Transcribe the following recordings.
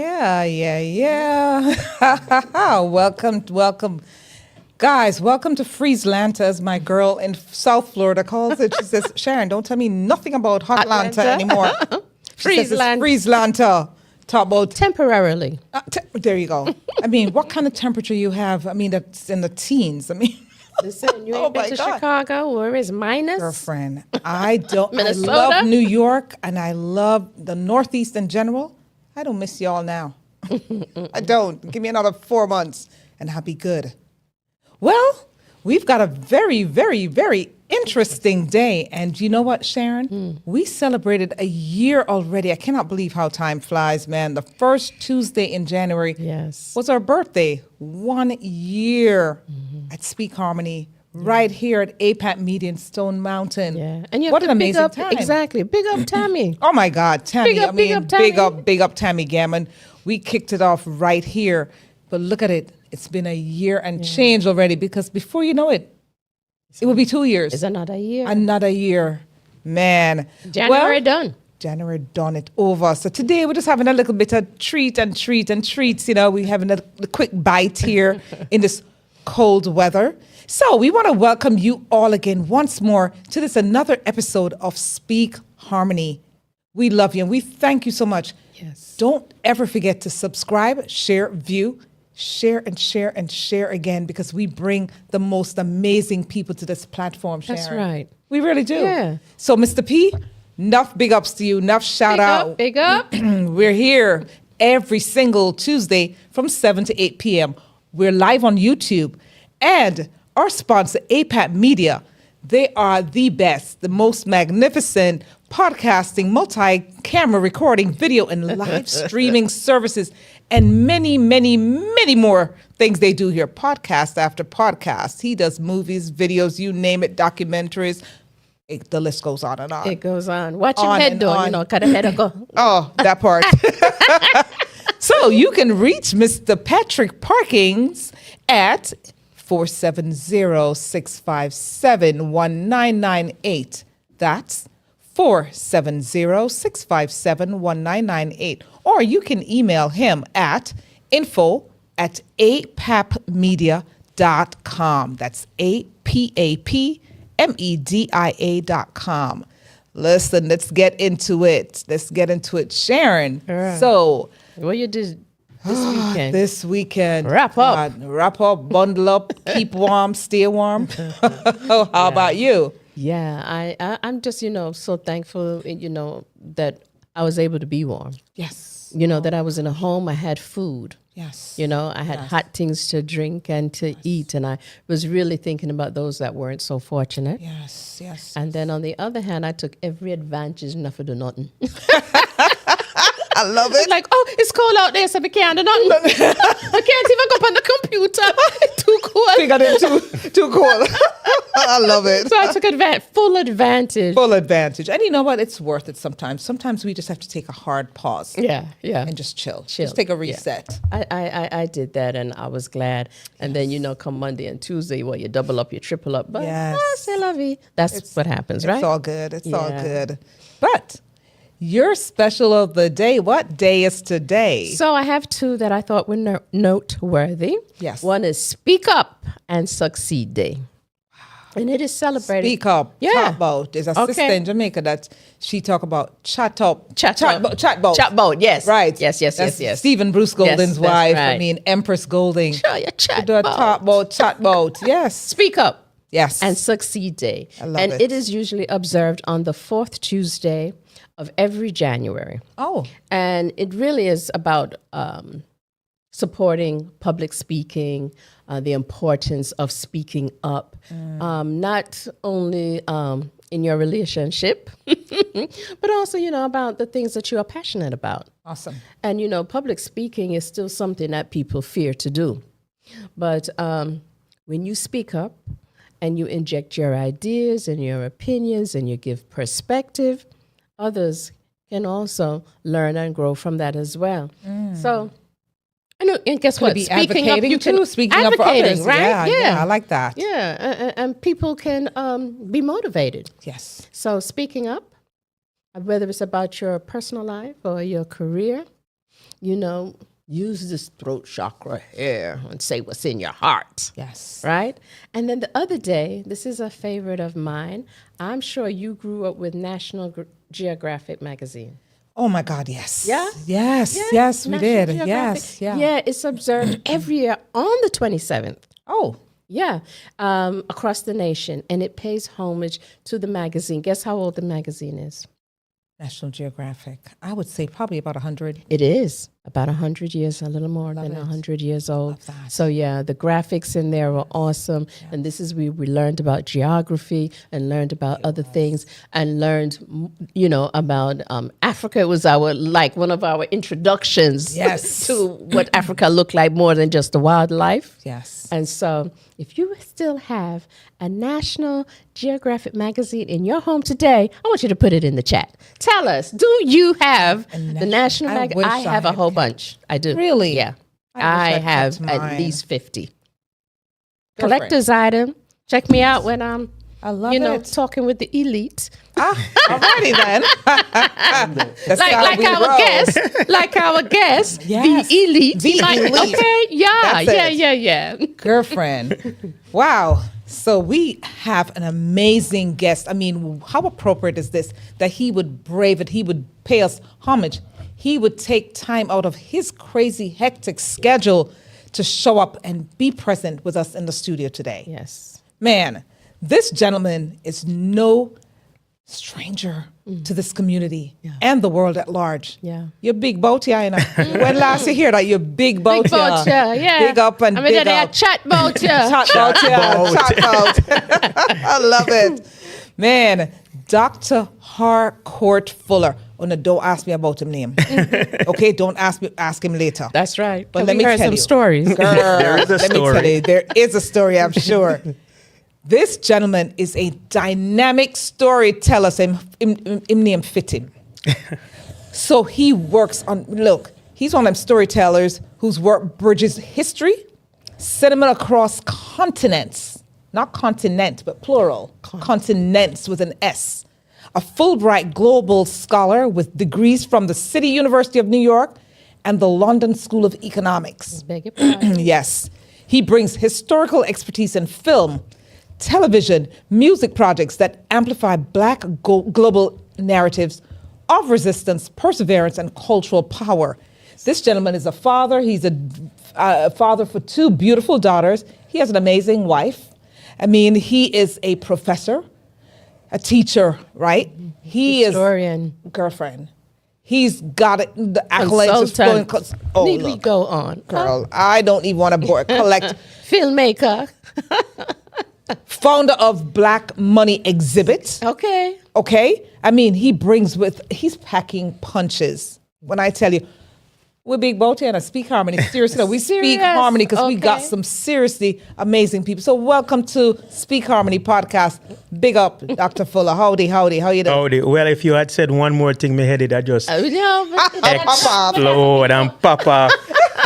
Yeah. welcome. Guys, welcome to Frieslanta, as my girl in South Florida calls it. She says, Sharon, don't tell me nothing about Hotlanta anymore. She says it's Frieslanta. Talk about... Temporarily. There you go. I mean, what kind of temperature you have? I mean, that's in the teens. I mean... Listen, you ain't been to Chicago where it's minus? Girlfriend, I don't. Minnesota? I love New York, and I love the Northeast in general. I don't miss y'all now. I don't. Give me another 4 months, and I'll be good. Well, we've got a very, very, very interesting day. And you know what, Sharon? We celebrated a year already. I cannot believe how time flies, man. The first Tuesday in January was our birthday. 1 year at Speak Harmony, right here at APAT Media in Stone Mountain. Yeah. And you what an amazing time. Exactly. Big up Tammy. Oh, my God. Tammy. Big up Tammy. Big up Tammy Gammon. We kicked it off right here. But look at it. It's been a year and change already, because before you know it, it will be 2 years. It's another year. Another year. Man. January done. January done, it over. So today we're just having a little bit of treats. You know, we're having a quick bite here in this cold weather. So we want to welcome you all again once more to this another episode of Speak Harmony. We love you and we thank you so much. Yes. Don't ever forget to subscribe, share, view, share again, because we bring the most amazing people to this platform, Sharon. That's right. We really do. Yeah. So Mr. P, enough big ups to you, enough shout out. Big up. We're here every single Tuesday from 7 to 8 p.m. We're live on YouTube. And our sponsor, APAT Media, they are the best, the most magnificent podcasting, multi-camera recording, video, and live streaming services, and many, many, many more things they do here, podcast after podcast. He does movies, videos, you name it, documentaries. The list goes on and on. It goes on. Watch your head, though. You know, cut a head go. Oh, that part. So you can reach Mr. Patrick Parkings at 470-657-1998. That's 470-657-1998. Or you can email him at info@apapmedia.com. That's APAPmedia.com. Listen, let's get into it. Sharon. Right. So, what you did this weekend? Wrap up. Wrap up, bundle up, keep warm, stay warm. How about you? Yeah, I'm just, so thankful, that I was able to be warm. Yes. That I was in a home, I had food. Yes. I had hot things to drink and to eat. And I was really thinking about those that weren't so fortunate. Yes. And then on the other hand, I took every advantage not to do nothing. I love it. Like, it's cold out there, so I can't do nothing. I can't even go up on the computer. It's too cold. You got it too cold. I love it. So I took full advantage. Full advantage. And you know what? It's worth it sometimes. Sometimes we just have to take a hard pause. Yeah. And just chill. Just take a reset. Yeah. I did that, and I was glad. And then, come Monday and Tuesday, you double up, you triple up. But c'est la vie. That's what happens, right? It's all good. It's all good. But your special of the day, what day is today? So I have two that I thought were noteworthy. Yes. One is Speak Up and Succeed Day. And it is celebrated. Speak Up. Yeah. Talk about. There's a sister in Jamaica that she talk about chatbot. Yes. Right. Yes. Stephen Bruce Golden's wife. Right. Empress Golding. Sure, your chatbot. Yes. Speak Up. Yes. And Succeed Day. I love it. It is usually observed on the fourth Tuesday of every January. Oh. And it really is about supporting public speaking, the importance of speaking up, not only in your relationship, but also, about the things that you are passionate about. Awesome. And, public speaking is still something that people fear to do. But when you speak up and you inject your ideas and your opinions and you give perspective, others can also learn and grow from that as well. So, and guess what? Speaking up, you can speaking up for others, right? Yeah, I like that. Yeah, and people can be motivated. Yes. So speaking up, whether it's about your personal life or your career, use this throat chakra here and say what's in your heart. Yes. Right? And then the other day, this is a favorite of mine. I'm sure you grew up with National Geographic magazine. Oh my God, yes. Yeah? Yes, Yeah, yes, we National did. Geographic. Yes, yeah. Yeah, it's observed every year on the 27th. Oh, Yeah, across the nation. And it pays homage to the magazine. Guess how old the magazine is? National Geographic. I would say probably about 100. It is about 100 years, a little more than 100 years old. Love that. So yeah, the graphics in there were awesome. And this is where we learned about geography and learned about other things and learned, about Africa. It was one of our introductions Yes. to what Africa looked like more than just the wildlife. Yes. And so if you still have a National Geographic magazine in your home today, I want you to put it in the chat. Tell us, do you have the National I magazine? wish I have I a had whole bunch. I do. Really? Yeah. I I wish I'd have kept at mine. least 50. Girlfriend. Collector's item. Check me out when I'm, I love it. talking with the elite. Alrighty then. That's how Like we our roll. guest, Yes. the elite. The elite. Okay, yeah, That's it. yeah. Girlfriend. Wow. So we have an amazing guest. I mean, how appropriate is this that he would brave it? He would pay us homage. He would take time out of his crazy, hectic schedule to show up and be present with us in the studio today. Yes. Man, this gentleman is no stranger to this community and the world at large. Yeah. You're big boat here, you know. When last you hear that, you're big boat Big here. boat, yeah. Big up and I mean, big they up. are chat boat, Chat boat, chat boat. I love it. Man, Dr. Harcourt Fuller. Oh, no, don't ask me about him name. Okay, don't ask him later. That's right. But But let me heard tell some you. stories. Girl, There is a let me story. tell you, there is a story, I'm sure. This gentleman is a dynamic storyteller, so him name fit him. So he works on, he's one of them storytellers whose work bridges history, cinema across continents, not continent, but plural, continents with an S. A Fulbright Global Scholar with degrees from the City University of New York and the London School of Economics. Beg your pardon. Yes. He brings historical expertise in film, television, music projects that amplify Black global narratives of resistance, perseverance, and cultural power. This gentleman is a father. He's a father for two beautiful daughters. He has an amazing wife. I mean, he is a professor, a teacher, right? He Historian. is girlfriend. He's got it. The accolades is flowing. Consultant. Oh, Need we look, go on? girl, I don't even want to collect. Filmmaker. Founder of Black Money Exhibit. Okay. Okay? I mean, he's packing punches. When I tell you, we're big boat here and Speak Harmony. Seriously, we speak Serious? harmony because we got Okay. some seriously amazing people. So welcome to Speak Harmony podcast. Big up, Dr. Fuller. Howdy. How you doing? Howdy. Well, if you had said one more thing, me headed I just Papa. explode and papa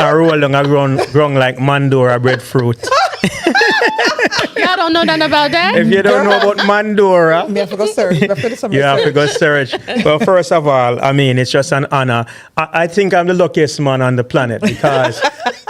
and roll down a ground like Mandora breadfruit. Y'all don't know nothing about that? If you don't know about Mandora, Me have to go search. Me have to do some you have to research. go search. Well, first of all, I mean, it's just an honor. I think I'm the luckiest man on the planet because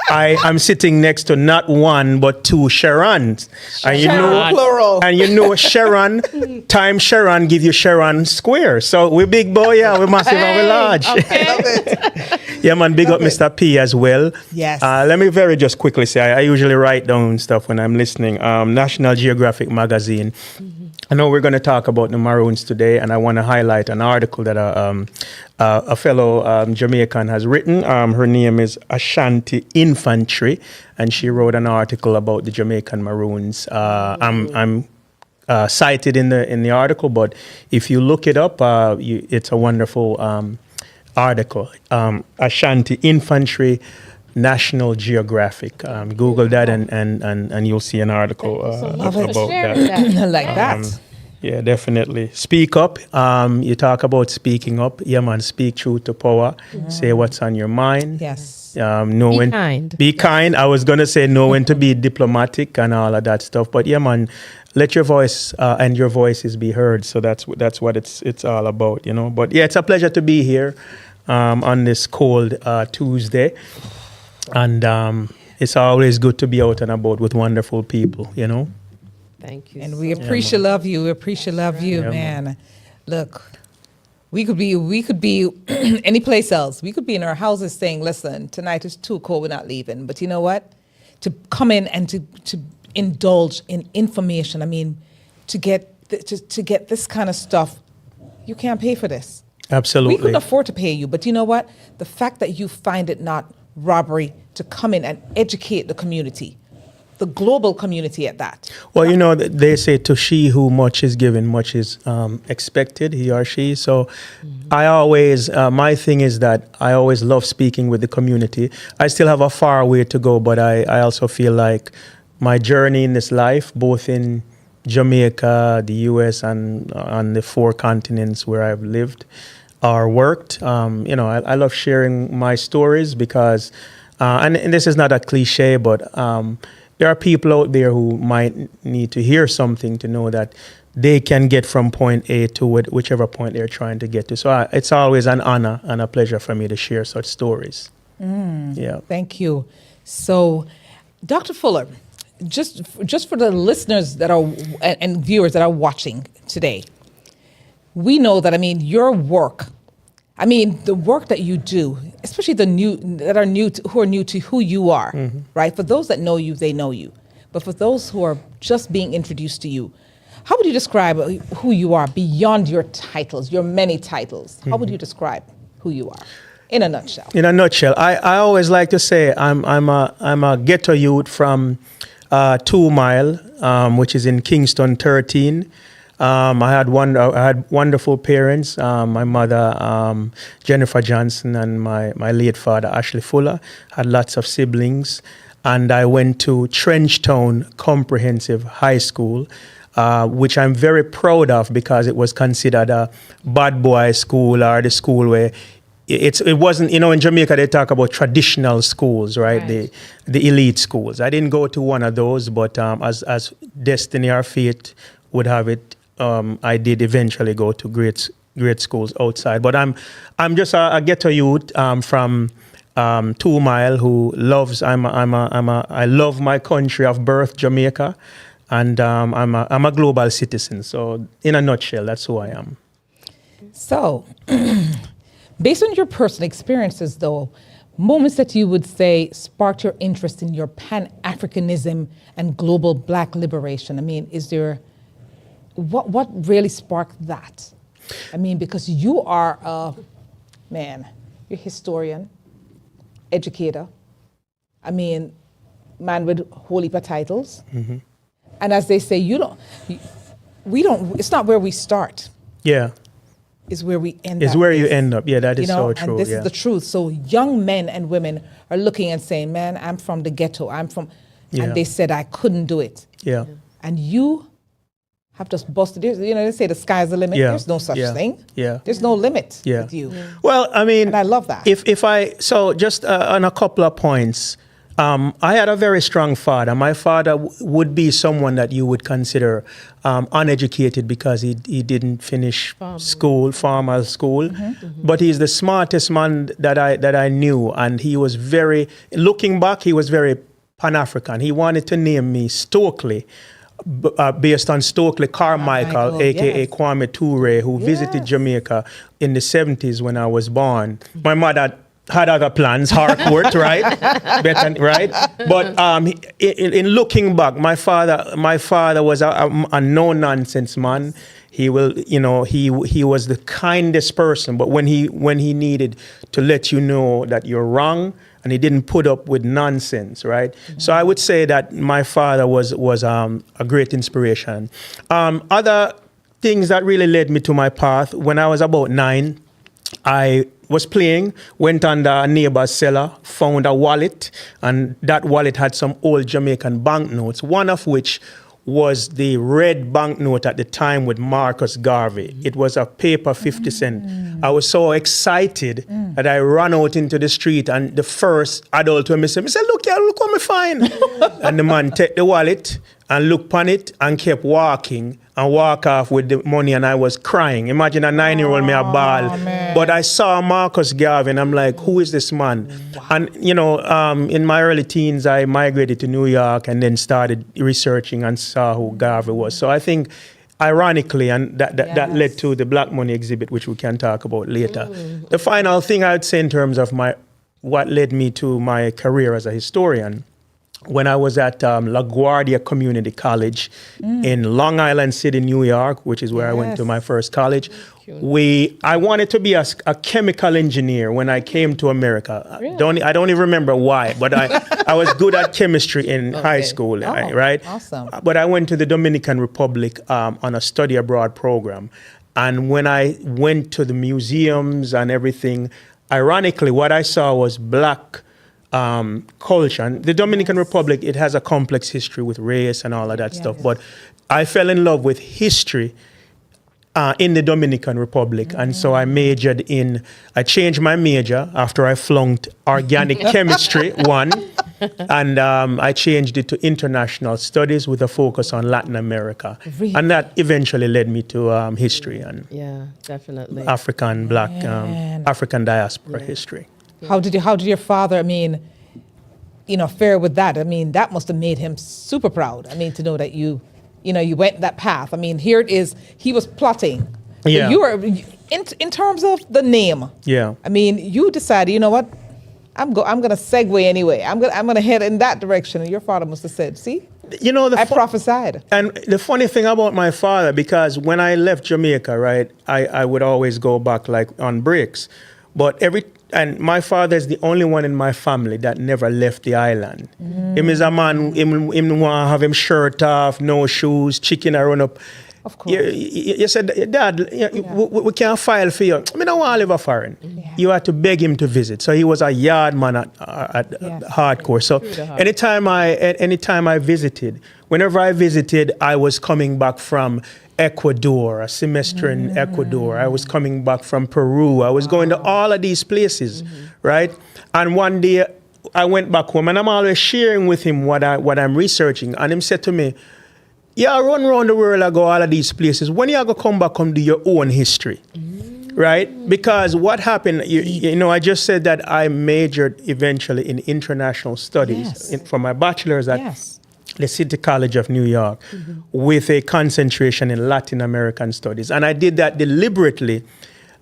I'm sitting next to not one, but two Sharons. And you know, Plural. and you know Sharon, time Sharon give you Sharon square. So we big boy, yeah, we massive and we large. Okay. Love it. Yeah, man, big up Mr. P as well. Yes. Let me very just quickly say, I usually write down stuff when I'm listening. National Geographic magazine. I know we're going to talk about the Maroons today, and I want to highlight an article that a fellow Jamaican has written. Her name is Ashanti Infantry, and she wrote an article about the Jamaican Maroons. I'm cited in the article, but if you look it up, it's a wonderful article. Ashanti Infantry, National Geographic. Google that and you'll see an article about that. Like that. Yeah, definitely. Speak up. You talk about speaking up. Yeah, man, speak truth to power. Say what's on your mind. Yes. Know Be when kind. Be kind. I was going to say know when to be diplomatic and all of that stuff. But yeah, man, let your voice and your voices be heard. So that's what it's all about, you know. But yeah, it's a pleasure to be here. on this cold Tuesday. And it's always good to be out and about with wonderful people, you know. Thank you. And we appreciate love you. We appreciate love you, Yeah, man. Look, we could be any place else. We could be in our houses saying, listen, tonight is too cold, we're not leaving. But you know what? To come in and to indulge in information, I mean, to get this kind of stuff, you can't pay for this. Absolutely. We couldn't afford to pay you, but you know what? The fact that you find it not robbery to come in and educate the community, the global community at that. Well, you know, they say to she who much is given, much is expected, he or she. So I always, my thing is that I always love speaking with the community. I still have a far way to go, but I also feel like my journey in this life, both in Jamaica, the US, and on the 4 continents where I've lived or worked, you know, I love sharing my stories because, and this is not a cliche, but there are people out there who might need to hear something to know that they can get from point A to whichever point they're trying to get to. So it's always an honor and a pleasure for me to share such stories. Yeah. Thank you. So, Dr. Fuller, just for the listeners that are and viewers that are watching today, we know that, I mean, your work, I mean, the work that you do, especially who are new to who you are, right? For those that know you, they know you. But for those who are just being introduced to you, how would you describe who you are beyond your titles, your many titles? How would you describe who you are in a nutshell? In a nutshell, I always like to say I'm a ghetto youth from 2 Mile, which is in Kingston 13. I had wonderful parents. My mother, Jennifer Johnson, and my late father, Ashley Fuller, had lots of siblings. And I went to Trenchtown Comprehensive High School, which I'm very proud of because it was considered a bad boy school, or the school where it wasn't, you know, in Jamaica they talk about traditional schools, right? The elite schools. I didn't go to one of those, but as destiny or fate would have it, I did eventually go to great schools outside. But I'm just a ghetto youth from 2 Mile who loves. I love my country of birth, Jamaica, and I'm a global citizen. So in a nutshell, that's who I am. So, based on your personal experiences, though, moments that you would say sparked your interest in your Pan-Africanism and global Black liberation. I mean, is there what really sparked that? I mean, because you are you're a historian, educator. I mean, man with whole heap of titles. And as they say, it's not where we start. Yeah. Is where we end up. Is where you end up. Yeah, that is so true. And this is the truth. So young men and women are looking and saying, man, I'm from the ghetto. And they said I couldn't do it. Yeah. And you have just busted. You know, they say the sky's the limit. Yeah. There's no such thing. Yeah. There's no limit Yeah. with you. Well, I mean, And I love that. So just on a couple of points, I had a very strong father. My father would be someone that you would consider uneducated because he didn't finish formal school. But he's the smartest man that I knew, and he was looking back, he was very Pan-African. He wanted to name me Stokely, based on Stokely Carmichael, a.k.a. Kwame Ture, who visited Jamaica in the 70s when I was born. My mother had other plans, Harcourt, right? Right? But in looking back, my father was a no-nonsense man. He was the kindest person, but when he needed to let you know that you're wrong, and he didn't put up with nonsense, right? So I would say that my father was a great inspiration. Other things that really led me to my path, when I was about 9, I was playing, went under a neighbor's cellar, found a wallet, and that wallet had some old Jamaican banknotes, one of which was the red banknote at the time with Marcus Garvey. It was a paper 50 cent. I was so excited that I ran out into the street, and the first adult when me said, look what me find. And the man took the wallet and looked upon it and kept walking. and walk off with the money, and I was crying. Imagine a 9-year-old me a ball. But I saw Marcus Garvey, and I'm like, who is this man? And, in my early teens, I migrated to New York and then started researching and saw who Garvey was. So I think, ironically, and that led to the Black Money exhibit, which we can talk about later. The final thing I'd say in terms of what led me to my career as a historian, when I was at LaGuardia Community College in Long Island City, New York, which is where I went to my first college, I wanted to be a chemical engineer when I came to America. Really? I don't even remember why, but I was good at chemistry in high school, right? Awesome. But I went to the Dominican Republic on a study abroad program. And when I went to the museums and everything, ironically, what I saw was Black culture. And the Dominican Republic, it has a complex history with race and all of that stuff. But I fell in love with history in the Dominican Republic. And so I I changed my major after I flunked organic chemistry, and I changed it to international studies with a focus on Latin America. Really? And that eventually led me to history and definitely African Black, African diaspora history. How did your father, fare with that? That must have made him super proud. To know that you went that path. Here it is. He was plotting. Yeah. You were in terms of the name. Yeah. You decided, you know what? I'm going to segue anyway. I'm going to head in that direction. And your father must have said, see? I prophesied. And the funny thing about my father, because when I left Jamaica, right, I would always go back like on breaks. But and my father is the only one in my family that never left the island. Him is a man, him want to have him shirt off, no shoes, chicken I run up. Of course. You said, Dad, we can't file for you. I don't want to live a foreign. Yeah. You had to beg him to visit. So he was a yard man at Harcourt. So anytime I visited, whenever I visited, I was coming back from Ecuador, a semester in Ecuador. I was coming back from Peru. I was going to all of these places, right? And one day I went back home, and I'm always sharing with him what I'm researching. And him said to me, I run around the world, I go all of these places. When you going to come back and do your own history, right? Because what happened, I just said that I majored eventually in international studies for my bachelor's at the City College of New York with a concentration in Latin American studies. And I did that deliberately.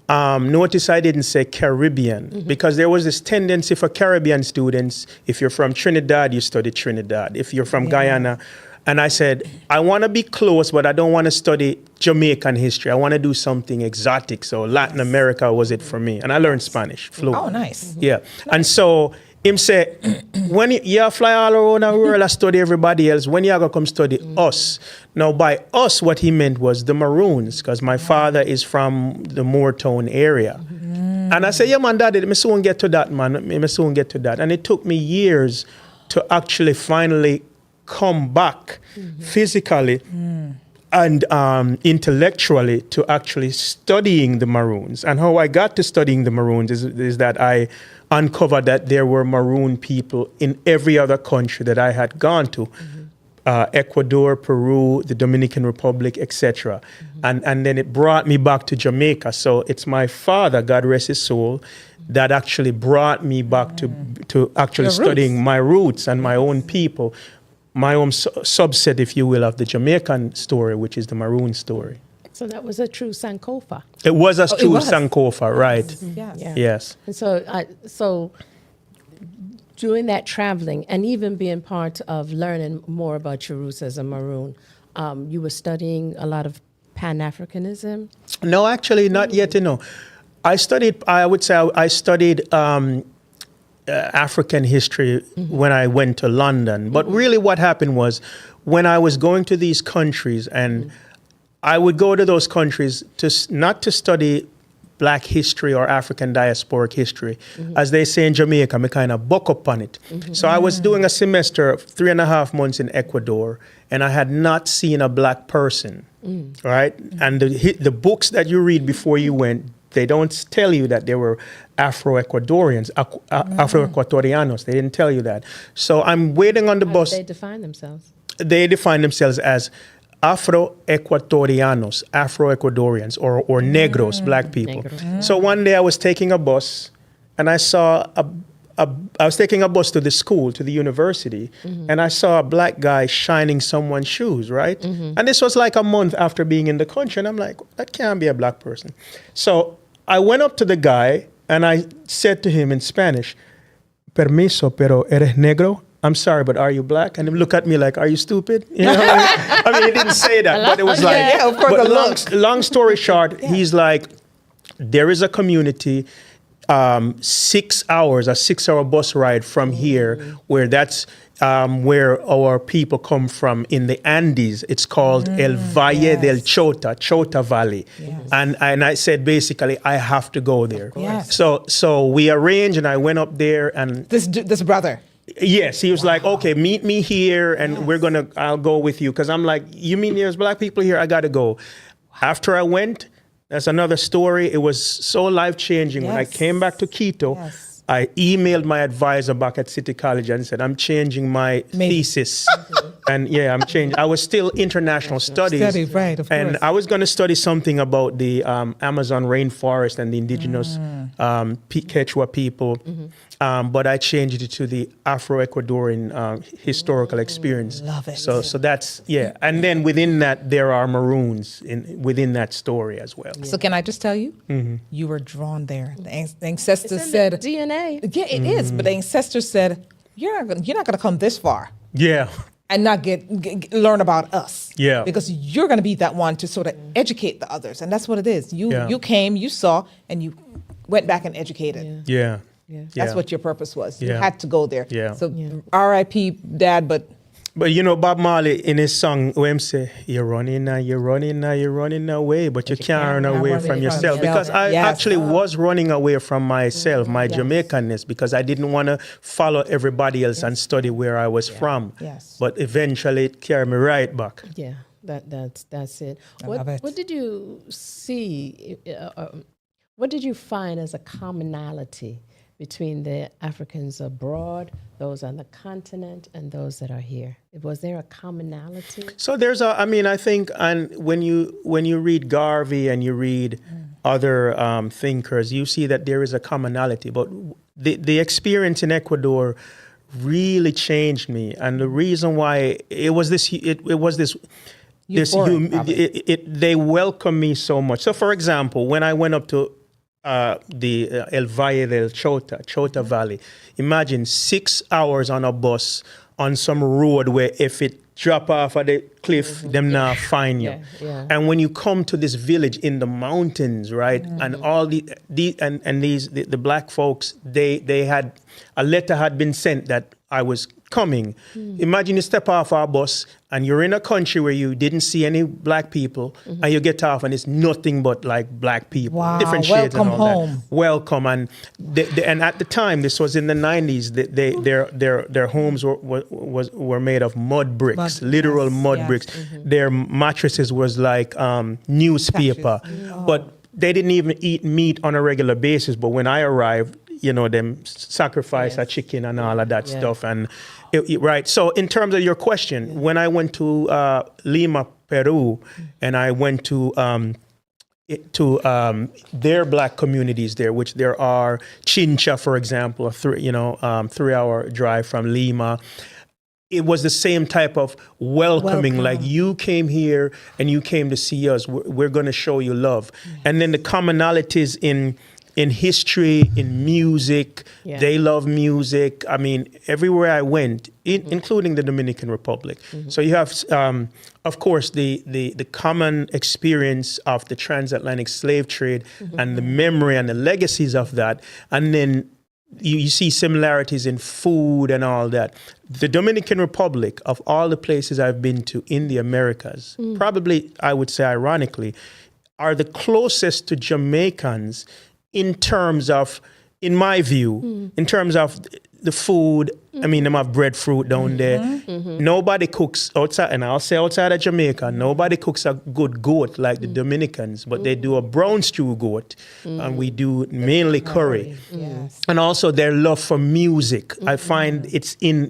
Notice I didn't say Caribbean because there was this tendency for Caribbean students, if you're from Trinidad, you study Trinidad. If you're from Guyana, and I said, I want to be close, but I don't want to study Jamaican history. I want to do something exotic. So Latin America was it for me. And I learned Spanish fluent. Oh, nice. Yeah. Nice. And so him say, when you fly all around the world and study everybody else, when you going to come study us? Now, by us, what he meant was the Maroons, because my father is from the Moortown area. And I said, man, Daddy, let me soon get to that, man. Let me soon get to that. And it took me years to actually finally come back physically and intellectually to actually studying the Maroons. And how I got to studying the Maroons is that I uncovered that there were Maroon people in every other country that I had gone to. Ecuador, Peru, the Dominican Republic, etc. And then it brought me back to Jamaica. So it's my father, God rest his soul, that actually brought me back to actually studying my roots and my own people. My own subset, if you will, of the Jamaican story, which is the Maroon story. So that was a true Sankofa. It was a true Sankofa, right? Yes. And so doing that traveling and even being part of learning more about your roots as a Maroon, you were studying a lot of Pan-Africanism? No, actually, not yet, I studied African history when I went to London. But really what happened was when I was going to these countries, and I would go to those countries not to study Black history or African diasporic history. As they say in Jamaica, I kind of buck up on it. So I was doing a semester, 3.5 months in Ecuador, and I had not seen a Black person, right? And the books that you read before you went, they don't tell you that they were Afro-Ecuadorians, Afro-Ecuadorianos. They didn't tell you that. So I'm waiting on the bus. How did they define themselves? They define themselves as Afro-Ecuadorianos, Afro-Ecuadorians, or negros, black people. So one day I was taking a bus, and I saw I was taking a bus to the school, to the university, and I saw a black guy shining someone's shoes, right? And this was like a month after being in the country, and I'm like, that can't be a black person. So I went up to the guy, and I said to him in Spanish, "Permiso, pero eres negro?" I'm sorry, but are you black? And he looked at me like, are you stupid? You know, I mean, he didn't say that, but it was like, Yeah, of course, but long story short, he's like, there is a community 6 hours, a 6-hour bus ride from here, where that's where our people come from in the Andes. It's called El Valle del Chota Valley. And I said, basically, I have to go there. Yes. So we arranged, and I went up there, and This brother. yes, he was like, okay, meet me here, and I'll go with you. Because I'm like, you mean there's black people here? I got to go. After I went, that's another story. It was so life-changing. When I came back to Quito, I emailed my advisor back at City College and said, I'm changing my thesis. And I'm changing. I was still international studies. Right, of and course. I was going to study something about the Amazon rainforest and the indigenous Quechua people. But I changed it to the Afro-Ecuadorian historical experience. Love it. So that's, And then within that, there are Maroons within that story as well. So can I just tell you, you were drawn there. The ancestors It's in said, the DNA. yeah, it is. But the ancestors said, you're not going to come this far Yeah. and not learn about us. Yeah. Because you're going to be that one to sort of educate the others, and that's what it is. You came, you saw, and you went back and educated. Yeah. That's what your purpose was. You Yeah. had to go there. Yeah. So R.I.P. Dad, but But Bob Marley in his song, when say, you're running now, you're running now, you're running away, but you can't run away from yourself. Because I actually was running away from myself, my Jamaicanness, because I didn't want to follow everybody else and study where I was from. Yes. But eventually it carried me right back. Yeah, that's it. love it. What did you see? What did you find as a commonality between the Africans abroad, those on the continent, and those that are here? Was there a commonality? So I think, and when you read Garvey and you read other thinkers, you see that there is a commonality. But the experience in Ecuador really changed me, and the reason why they welcome me so much. So, for example, when I went up to the El Valle del Chota Valley. Imagine 6 hours on a bus on some road where if it drop off at the cliff, them now find you. And when you come to this village in the mountains, right, and all the black folks, they had a letter had been sent that I was coming. Imagine you step off our bus and you're in a country where you didn't see any black people, and you get off and it's nothing but like black people, different shades and all home. that. Welcome. And and at the time, this was in the 90s. Their homes were made of mud bricks, literal mud bricks. Their mattresses was like newspaper, but they didn't even eat meat on a regular basis. But when I arrived, them sacrifice a chicken and all of that stuff. And right. So in terms of your question, when I went to Lima, Peru, and I went to their black communities there, which there are Chincha, for example, a 3-hour drive from Lima. It was the same type of welcoming, like you came here and you came to see us. We're going to show you love. And then the commonalities in history, in music, they love music. I mean, everywhere I went, including the Dominican Republic. So you have, of course, the common experience of the transatlantic slave trade and the memory and the legacies of that. And then you see similarities in food and all that. The Dominican Republic, of all the places I've been to in the Americas, probably, I would say ironically, are the closest to Jamaicans in terms of, in my view, in terms of the food. I mean, them have breadfruit down there. Nobody cooks outside, and I'll say outside of Jamaica, nobody cooks a good goat like the Dominicans, but they do a brown stew goat, and we do mainly curry. Yes. And also their love for music. I find it's in,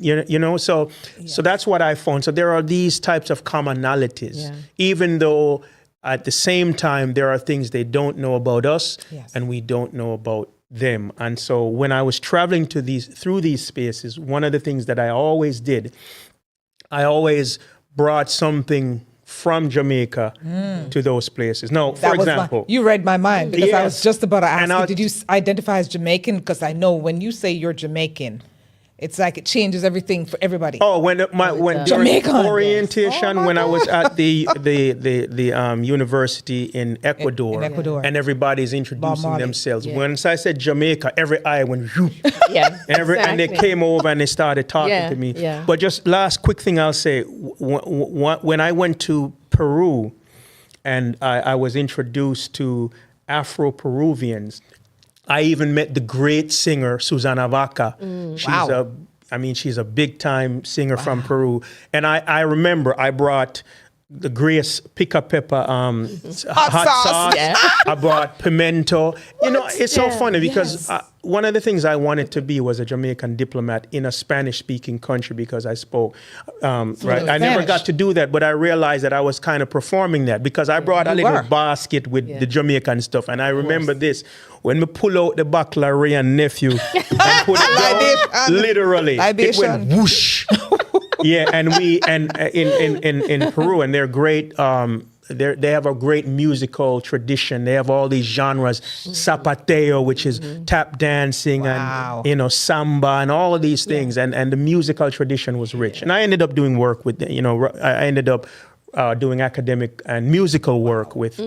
so that's what I found. So there are these types of commonalities, even though at the same time, there are things they don't know about us, and we don't know about them. And so when I was traveling through these spaces, one of the things that I always did, I always brought something from Jamaica to those places. Now, for example, you read my mind, because I was just about to ask And you, did you identify as Jamaican? Because I know when you say you're Jamaican, it's like it changes everything for everybody. Oh, when during Jamaican. orientation, Oh, when I was at the university in Ecuador, and everybody's introducing themselves. Once I said Jamaica, every eye went whoop. And they came over and they started talking to me. But just last quick thing I'll say, when I went to Peru, and I was introduced to Afro-Peruvians. I even met the great singer, Susana Vaca. She's a big time singer from Peru. And I remember I brought the Grace Pica Pepper hot sauce. I brought pimento. It's so funny because one of the things I wanted to be was a Jamaican diplomat in a Spanish-speaking country because I spoke. I never got to do that, but I realized that I was kind of performing that because I brought a little basket with the Jamaican stuff. And I remember this. When we pull out the Baccalaureate and nephew and put it down, literally, it went whoosh. And in Peru, and they're great. They have a great musical tradition. They have all these genres, zapateo, which is tap dancing, and samba, and all of these things. And the musical tradition was rich. And I ended up doing work with, I ended up doing academic and musical work with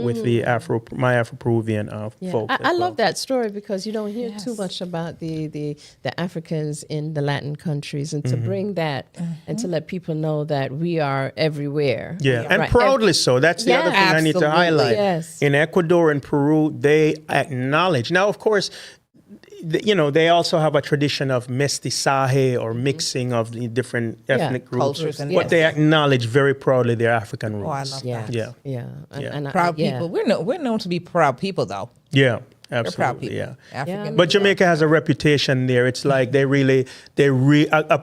my Afro-Peruvian folks. I love that story because you don't hear too much about the Africans in the Latin countries, and to bring that and to let people know that we are everywhere. And proudly so. That's the other thing I need to highlight. In Ecuador and Peru, they acknowledge. Now, of course, they also have a tradition of mestizaje or mixing of the different ethnic groups, cultures, but they acknowledge very proudly their African roots. Oh, I love that. And proud people. We're known to be proud people, though. Yeah, We're absolutely. proud people. African. But Jamaica has a reputation there. It's like a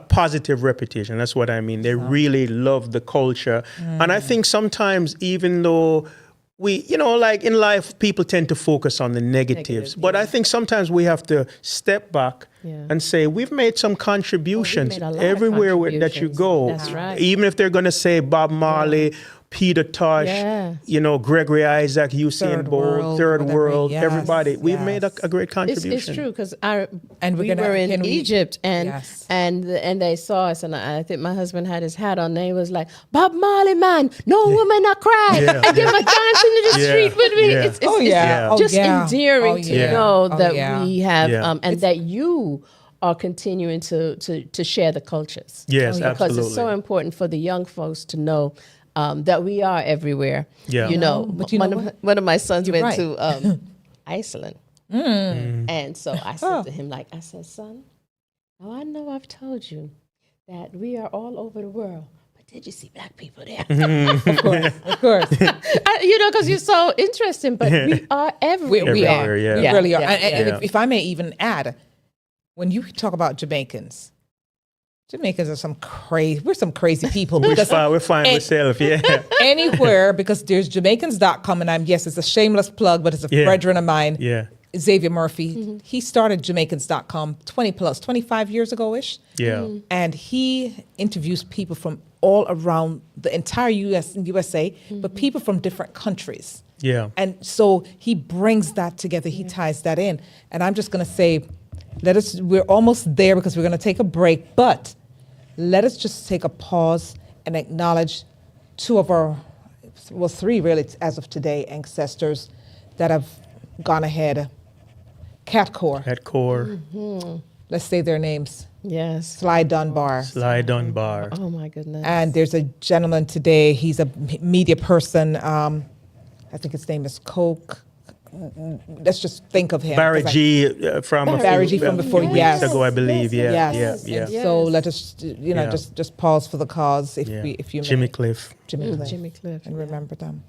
positive reputation. That's what I mean. They really love the culture, and I think sometimes even though we, like in life, people tend to focus on the negatives. But I think sometimes we have to step back and say, we've made some contributions everywhere that you go. That's right. Even if they're going to say Bob Marley, Peter Tosh, Gregory Isaac, Usain Bolt, Third World, everybody. We've made a great contribution. It's true because we were in Egypt and they saw us, and I think my husband had his hat on and he was like, Bob Marley, man, no woman not cry. And they were dancing in the street with me. It's just endearing to know that we have and that you are continuing to share the cultures. Yes, because absolutely. it's so important for the young folks to know that we are everywhere. One of my sons went to Iceland. And so I said to him, I said, son, now I know I've told you that we are all over the world, but did you see black people there? Of course. Because you're so interesting, but we are everywhere. We are. We really are. And if I may even add, when you talk about Jamaicans are some crazy. We're some crazy people. We're fine ourselves, anywhere, because there's Jamaicans.com, and it's a shameless plug, but it's a brethren of mine. Xavier Murphy. He started Jamaicans.com 25 years ago-ish. And he interviews people from all around the entire USA, but people from different countries. And so he brings that together. He ties that in. And I'm just going to say, we're almost there because we're going to take a break, but let us just take a pause and acknowledge three really as of today, ancestors that have gone ahead. Catcore. Let's say their names. Yes. Sly Dunbar. Oh my goodness. And there's a gentleman today, he's a media person, I think his name is let's just think of him. Barry 'cause G from a Barry few G from before, weeks yes. ago, I believe. Yes. Yeah. And so let us, Yeah. just pause for the cause if you may. Jimmy Cliff. Jimmy Cliff. Jimmy Cliff. And remember them.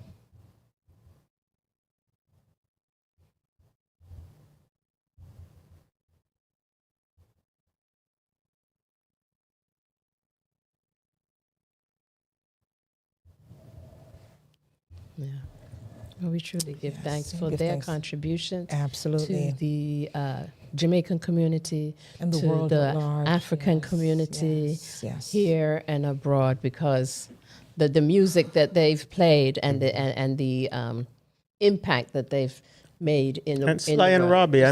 Yeah. Well, we truly give thanks for give their thanks. contributions Absolutely. to the Jamaican community, And the to world the at large. African Yes, community yes. here and abroad, because the music that they've played and the impact that they've made in the And Sly and world. Robbie, I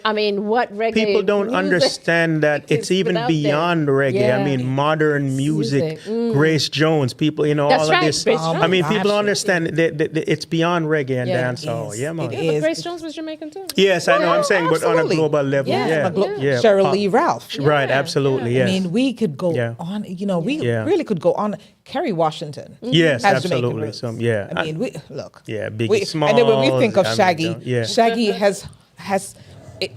I mean, what reggae people don't music understand that it's is even without them. beyond reggae. Yeah. I mean, modern music, Grace Jones, people, That's all right, of this. Grace I mean, Jones. people don't understand that it's beyond reggae and Yeah. dancehall. It Yeah, is. man. It Yeah, but is. Grace Jones was Jamaican too. Yes, I know. I'm saying, but on a Absolutely. global level, Yeah, yeah, on a glo- yeah. Cheryl Lee Ralph. Right, Yeah, absolutely. yeah. Yes. I mean, we could go Yeah. on. We Yeah. really could go on. Kerry Washington. Yes, has Jamaican absolutely. roots. Yeah. I mean, look. Yeah, Biggie We, and then when we think of Smalls, Shaggy, yeah. Shaggy has.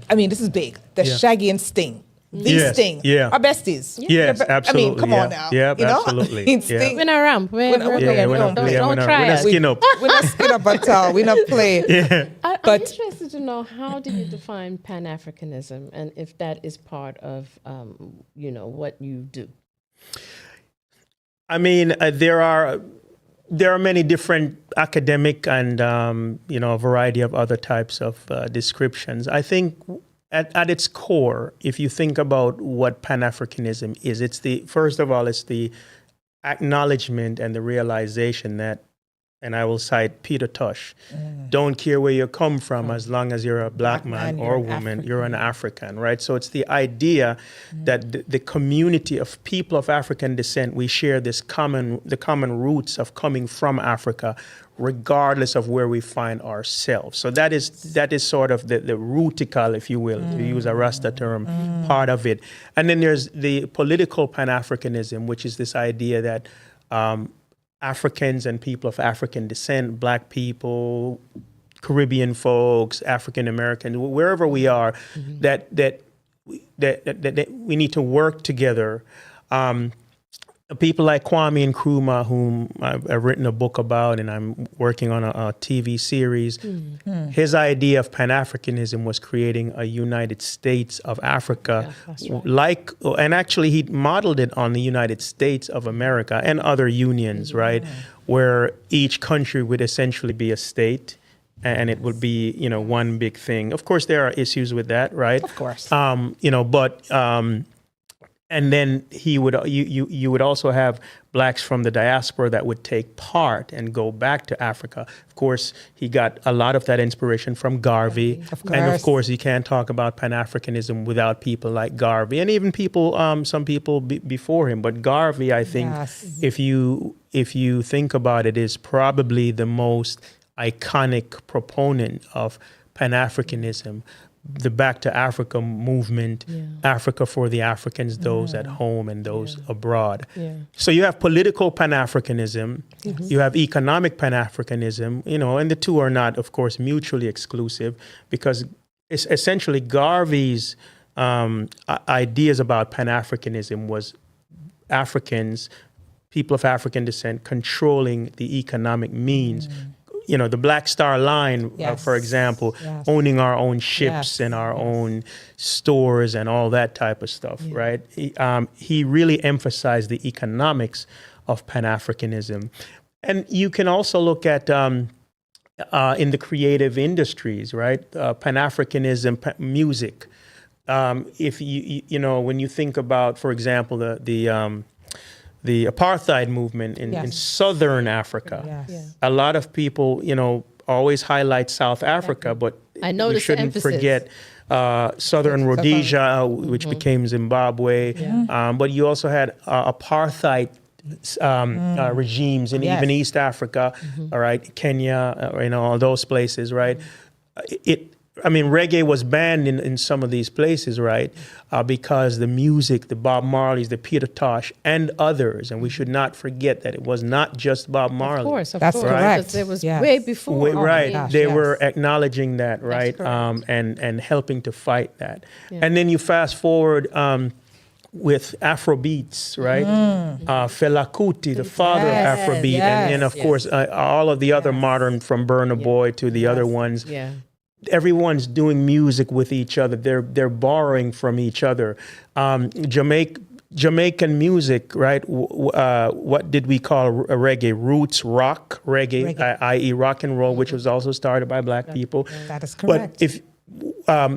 I mean, this is big. The Yeah. Shaggy and Sting. The Yes, Sting. yeah. Are besties. Yes, absolutely. I mean, come on now. Yeah, I absolutely. mean, Yeah. Sting. We're not around. We're not- Yeah, we we're don't not play. Don't try we're not us. skin up. We're not skin up at all. We're not play. I'm But- interested to know, how do you define Pan-Africanism, and if that is part of what you do? I mean, there are many different academic and a variety of other types of descriptions. I think at its core, if you think about what Pan-Africanism is, it's the acknowledgement and the realization that, and I will cite Peter Tosh, don't care where you come from as long as you're a black man or you're an woman, you're an African, right? So it's the idea that the community of people of African descent, we share the common roots of coming from Africa, regardless of where we find ourselves. So that is sort of the rootical, if you will, to use a Rasta term, part of it. And then there's the political Pan-Africanism, which is this idea that Africans and people of African descent, black people, Caribbean folks, African Americans, wherever we are, that we need to work together. People like Kwame Nkrumah, whom I've written a book about, and I'm working on a TV series. His idea of Pan-Africanism was creating a United States of Africa, and actually he modeled it on the United States of America and other unions, right, where each country would essentially be a state, and it would be one big thing. Of course, there are issues with that, right? Of course. And then you would also have blacks from the diaspora that would take part and go back to Africa. Of course, he got a lot of that inspiration from Garvey. And of course, you can't talk about Pan-Africanism without people like Garvey, and even some people before him. But Garvey, I think, if you think about it, is probably the most iconic proponent of Pan-Africanism. The Back to Africa movement, Africa for the Africans, those at home and those abroad. Yeah. So you have political Pan-Africanism, you have economic Pan-Africanism, and the two are not, of course, mutually exclusive, because it's essentially Garvey's ideas about Pan-Africanism was Africans, people of African descent, controlling the economic means. The Black Star Line, for example, owning our own ships and our own stores and all that type of stuff, right? He really emphasized the economics of Pan-Africanism. And you can also look at in the creative industries, right? Pan-Africanism, music. If when you think about, for example, the apartheid movement in Southern Africa. A lot of people, always highlight South Africa, but we shouldn't forget Southern Rhodesia, which became Zimbabwe. But you also had apartheid regimes in even East Africa, all right, Kenya, all those places, right? I mean, reggae was banned in some of these places, right? Because the music, the Bob Marleys, the Peter Tosh, and others, and we should not forget that it was not just Bob Marley. Of course, That's course. correct. Because it was Yes. way before. Wait, right. gosh, They yes. were acknowledging that, right? correct. And helping to fight that. Yeah. And then you fast forward with Afrobeats, right? Fela Kuti, the father Yes, of Afrobeat. yes, And then, of yes. course, all of the other modern, from Burna Boy to the other ones. Yeah. Everyone's doing music with each other. They're borrowing from each other. Jamaican music, right? What did we call reggae? Roots rock reggae. I.e. rock and roll, which was also started by black people. That is correct. But if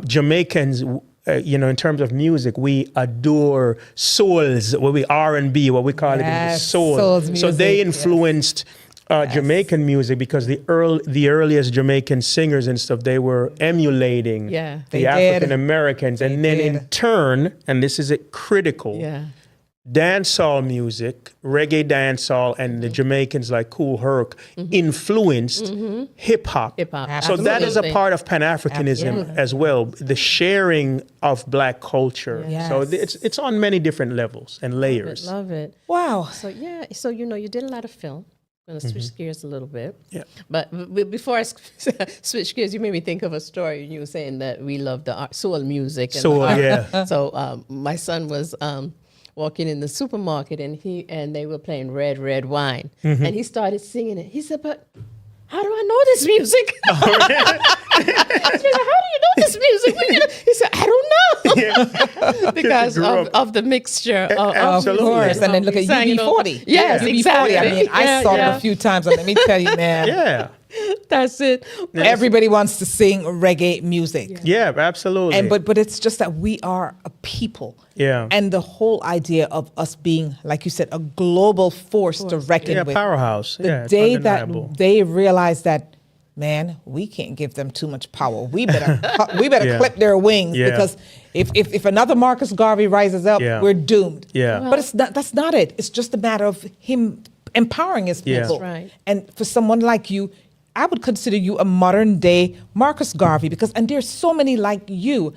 Jamaicans, in terms of music, we adore souls, what we R&B, what we call Yes, it, soul. soul's So music, they yes. influenced Jamaican music because the earliest Jamaican singers and stuff, they were emulating Yeah. They the did. African Americans, and then in did. turn, and this is critical. Yeah. Dancehall music, reggae dancehall, and the Jamaicans like Kool Herc influenced hip hop. Hip-hop. So that is a Absolutely. part of Pan-Africanism as well, the sharing of black culture. Yes. So it's on many different levels and layers. Love it. Wow. So yeah, so you did a lot of film. I'm gonna switch gears a little bit. Yeah. But before I switch gears, you made me think of a story. You were saying that we love the soul music. And Soul, the art. yeah. So my son was walking in the supermarket, and they were playing Red Wine, and he started singing it. He said, "But how do I know this music?" She said, "How do you know this music?" He said, "I don't know," because grew up. of the mixture of Absolutely. Of course. And then look at sang it all- UB40. Yes, UB40. exactly. I mean, I Yeah, saw yeah. it a few times, and let me tell you, man, Yeah. That's it. everybody wants to sing reggae music. Yeah, absolutely. And but it's just that we are a people. Yeah. And the whole idea of us being, like you said, a global force to reckon yeah, with. powerhouse. The Yeah, it's day undeniable. that they realize that, man, we can't give them too much power. We better Yeah. clip their wings Yeah. because if another Marcus Garvey rises up, Yeah. we're doomed. Yeah. But that's not it. It's just a matter of him empowering his Yeah. people. That's right. And for someone like you, I would consider you a modern day Marcus Garvey and there's so many like you.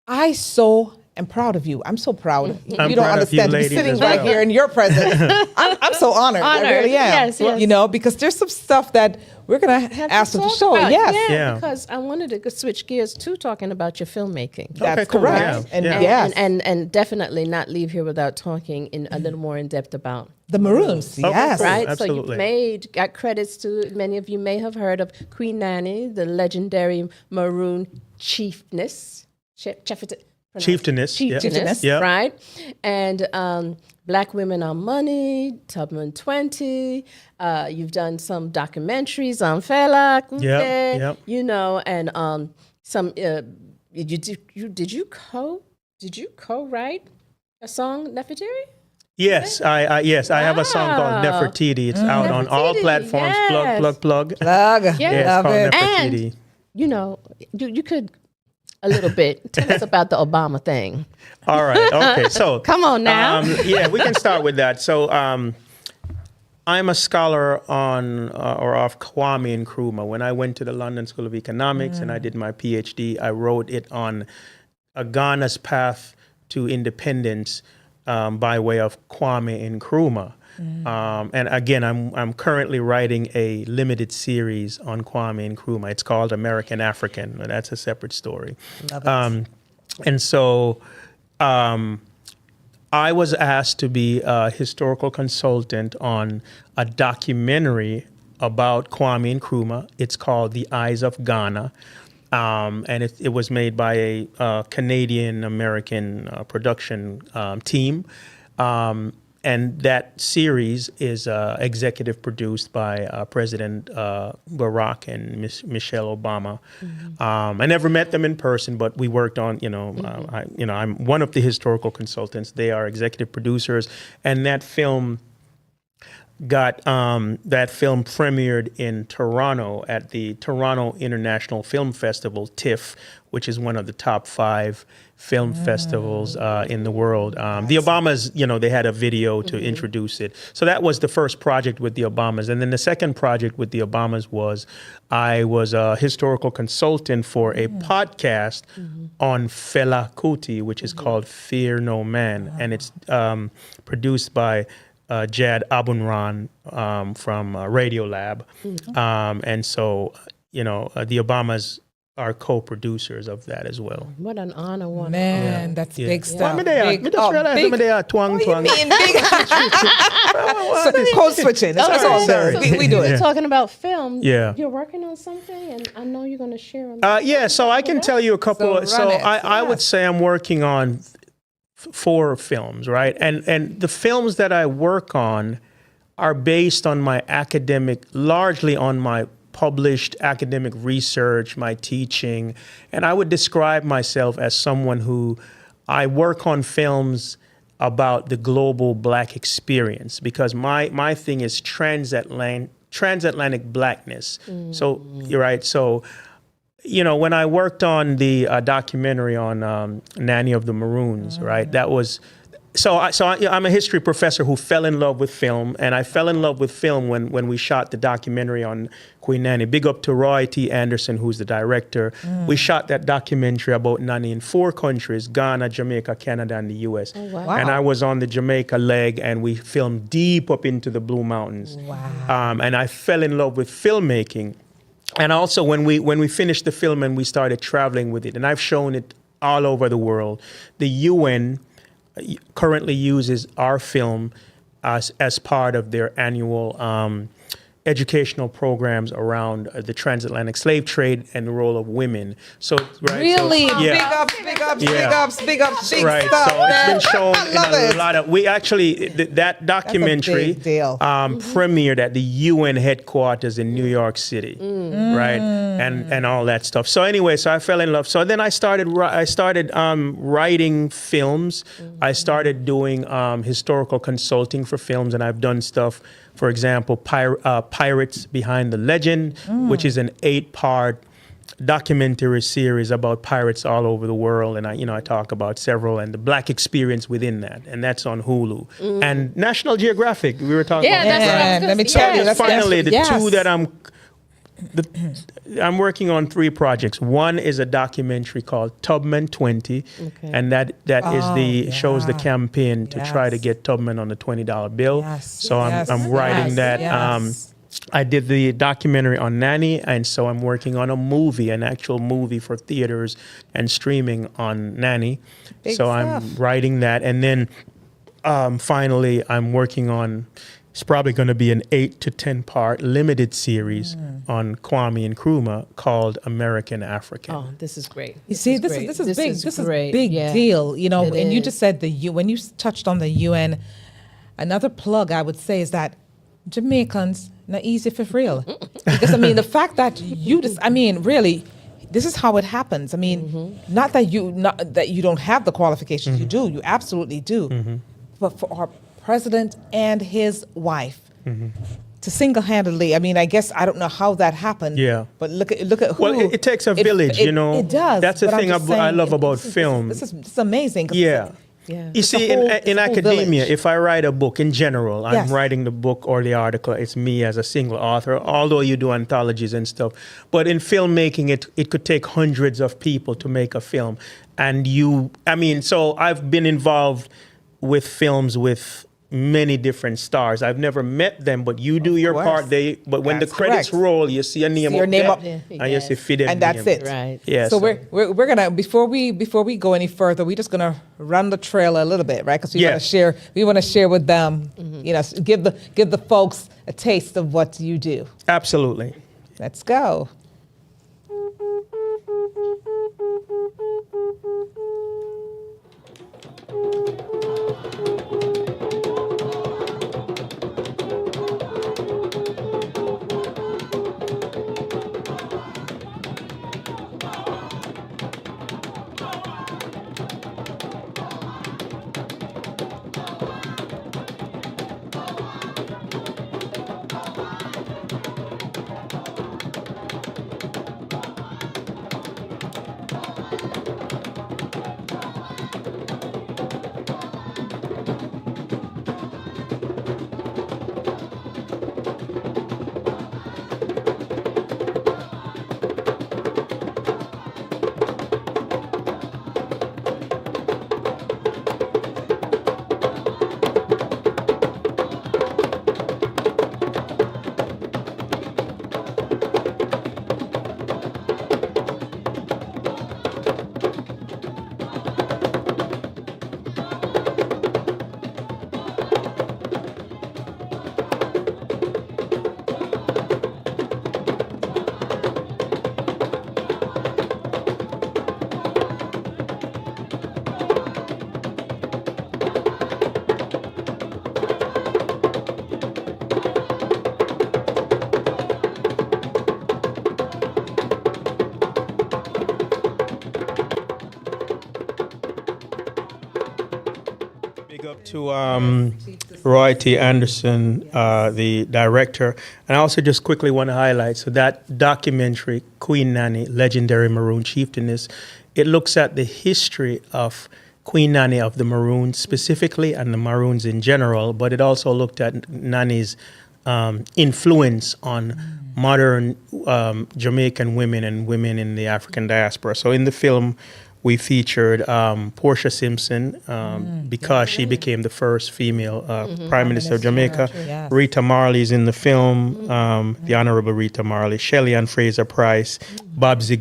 I so am proud of you. I'm so proud. I'm you don't proud of you understand. To be ladies sitting as right well. here in your presence. I'm so honored. I Honored. really am. Yes, yes. You know, because there's some stuff that we're gonna Have to ask them to talk show. about. Yes. Yeah, Yeah. because I wanted to switch gears to talking about your filmmaking. That's Okay, cool. correct. Yeah. And Yeah. yes, And definitely not leave here without talking in a little more in depth about the Maroons. Okay, Yes. cool. right. Absolutely. So you've got credits to many of you may have heard of Queen Nanny, the legendary Maroon Chieftainess. Chieftainess. Yeah. Chieftainess, Yeah. right? And Black Women on Money, Tubman 20. You've done some documentaries on Fela Kuti, Yep. you know, and some. Did you co-write a song, Nefertiti? Yes, I have a song called Wow. Nefertiti. It's out on all Nefertiti, platforms. yes. Plug. Plug. Yeah. Yeah, it's Love called it. Nefertiti. And you know, you could a little bit tell us about the Obama thing. All right. Okay. So Come on now. yeah, we can start with that. So I'm a scholar on or of Kwame Nkrumah. When I went to the London School of Economics and I did my PhD, I wrote it on Ghana's path to independence by way of Kwame Nkrumah. And again, I'm currently writing a limited series on Kwame Nkrumah. It's called American African, and that's a separate story. And so I was asked to be a historical consultant on a documentary about Kwame Nkrumah. It's called The Eyes of Ghana. And it was made by a Canadian-American production team. And that series is executive produced by President Barack and Michelle Obama. I never met them in person, but we worked on, I'm one of the historical consultants. They are executive producers, and that film premiered in Toronto at the Toronto International Film Festival, TIFF, which is one of the top 5 film festivals in the world. The Obamas, they had a video to introduce it. So that was the first project with the Obamas. And then the second project with the Obamas was I was a historical consultant for a podcast on Fela Kuti, which is called Fear No Man. And it's produced by Jad Abunran from Radio Lab. And so, the Obamas are co-producers of that as well. What an honor, Man, that's big Well, stuff. me just realized they are twang. Code switching. That's what I'm saying. We do We're it. talking about film. Yeah. You're working on something, and I know you're going to share on Yeah, so I can tell you a couple. So run it. I would say I'm working on 4 films, right? And the films that I work on are based on my largely on my published academic research, my teaching, and I would describe myself as someone who I work on films about the global Black experience because my thing is transatlantic Blackness. So you're right. So when I worked on the documentary on Nanny of the Maroons, right? That was. So I'm a history professor who fell in love with film, and I fell in love with film when we shot the documentary on Queen Nanny. Big up to Roy T. Anderson, who's the director. We shot that documentary about Nanny in 4 countries, Ghana, Jamaica, Canada, and the U.S. Oh, wow. And I was on the Jamaica leg, and we filmed deep up into the Blue Mountains. Wow. And I fell in love with filmmaking. And also when we finished the film and we started traveling with it, and I've shown it all over the world, the UN currently uses our film as part of their annual educational programs around the transatlantic slave trade and the role of women. So, right. Really? So, Big ups, big right. stuff, So man. it's been shown I love in it. a lot of. We actually that documentary big deal. premiered at the UN headquarters in New York City, right, and all that stuff. So anyway, so I fell in love. So then I started writing films. I started doing historical consulting for films, and I've done stuff. For example, Pirates Behind the Legend, which is an 8-part documentary series about pirates all over the world, and I talk about several and the Black experience within that, and that's on Hulu and National Geographic. We were talking about that's that. what I was Let me gonna tell say. you, that's Finally, the yes. 2 that I'm working on 3 projects. One is a documentary called Tubman 20, and that shows the campaign to try to get Tubman on the $20 bill. Yes. So I'm writing that. Yes. I did the documentary on Nanny, and so I'm working on an actual movie for theaters and streaming on Nanny. Big so stuff. I'm writing that, and then finally I'm working on. It's probably going to be an 8 to 10 part limited series on Kwame Nkrumah called American African. Oh, this is great. You see, this great. is big. This is great. big Yeah. deal. It And you is. just said when you touched on the UN, another plug I would say is that Jamaicans not easy for real. Because the fact that really, this is how it happens. Not that you don't have the qualifications. You do. You absolutely do. But for our president and his wife to single-handedly, I guess I don't know how that happened. Yeah. But look at who. Well, it takes a village, It does. That's the but I'm thing just I love saying, about this is- film. This is amazing. 'cause Yeah. Yeah. You see, in whole academia, village. if I write a book in general, I'm Yes. writing the book or the article, it's me as a single author, although you do anthologies and stuff. But in filmmaking, it could take hundreds of people to make a film. And so I've been involved with films with many different stars. I've never met them, but you do your course. part. But when the That's credits correct. roll, you see a name See your up name there, up. and you see Fidel And that's name. it. Right. Yeah. So we're gonna before we go any further, we're just gonna run the trailer a little bit, right? Because we want to share with them, give the folks a taste of what you do. Absolutely. Let's go. to Roy T. Anderson, the director. And I also just quickly want to highlight, so that documentary, Queen Nanny, Legendary Maroon Chieftainess, it looks at the history of Queen Nanny of the Maroons specifically and the Maroons in general, but it also looked at Nanny's influence on modern Jamaican women and women in the African diaspora. So in the film, we featured Portia Simpson because she became the first female Prime Minister of Jamaica. Yes. Rita Marley's in the film, the Honorable Rita Marley, Shelley Ann Fraser Price, Babsy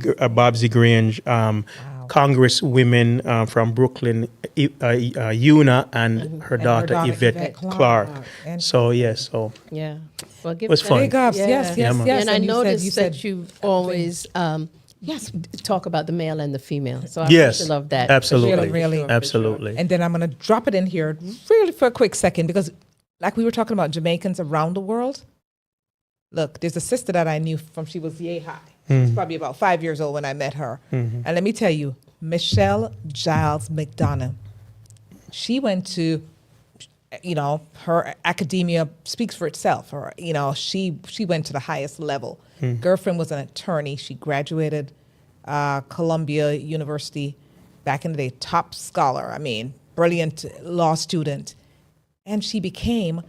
Grange, Congresswomen from Brooklyn, Una and her daughter Yvette Clark. So yes, so Yeah. Well, give was that- fun. Big ups. Yeah. Yes, yes, man. yes. And I you noticed said that you always talk about the male and the female. So I Yes, really love that. absolutely. Really, really. Absolutely. And then I'm going to drop it in here really for a quick second because, like we were talking about Jamaicans around the world. Look, there's a sister that I knew from she was yay high. She was probably about 5 years old when I met her. And let me tell you, Michelle Giles McDonough. She went to, her academia speaks for itself. Or she went to the highest level. Girlfriend was an attorney. She graduated Columbia University back in the day, top scholar. I mean, brilliant law student. And she became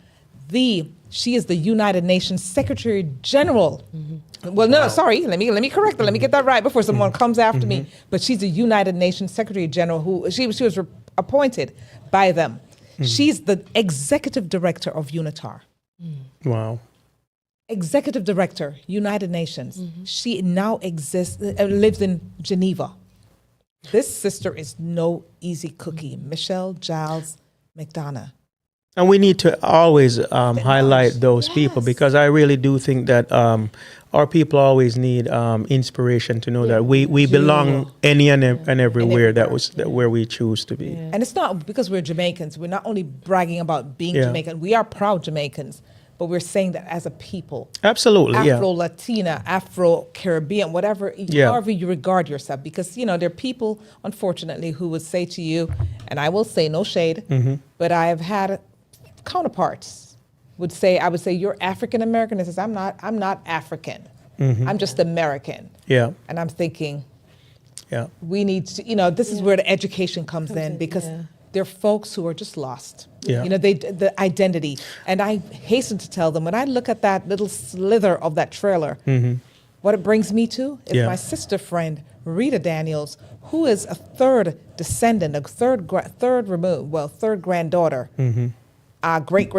she is the United Nations Secretary General. Well, no, sorry. Let me correct that. Let me get that right before someone comes after me. But she's the United Nations Secretary General who she was appointed by them. She's the executive director of UNITAR. Wow. Executive director, United Nations. She now lives in Geneva. This sister is no easy cookie. Michelle Giles McDonough. And we need to always highlight those people because I really do think that our people always need inspiration to know that we belong any and everywhere where we choose to be. Yeah. And it's not because we're Jamaicans. We're not only bragging about being Yeah. Jamaican. We are proud Jamaicans, but we're saying that as a people. Absolutely, yeah. Afro-Latina, Afro-Caribbean, whatever, however you regard yourself. Because, there are people, unfortunately, who would say to you, and I will say no shade, but I have had counterparts I would say, you're African American. And says, I'm not African. I'm just American. Yeah. And I'm thinking, Yeah. we need to, this is where the education comes in because there are folks who are just lost. Yeah. The identity. And I hasten to tell them, when I look at that little slither of that trailer, what it brings me to is my sister friend, Rita Daniels, who is a third descendant, a third granddaughter, great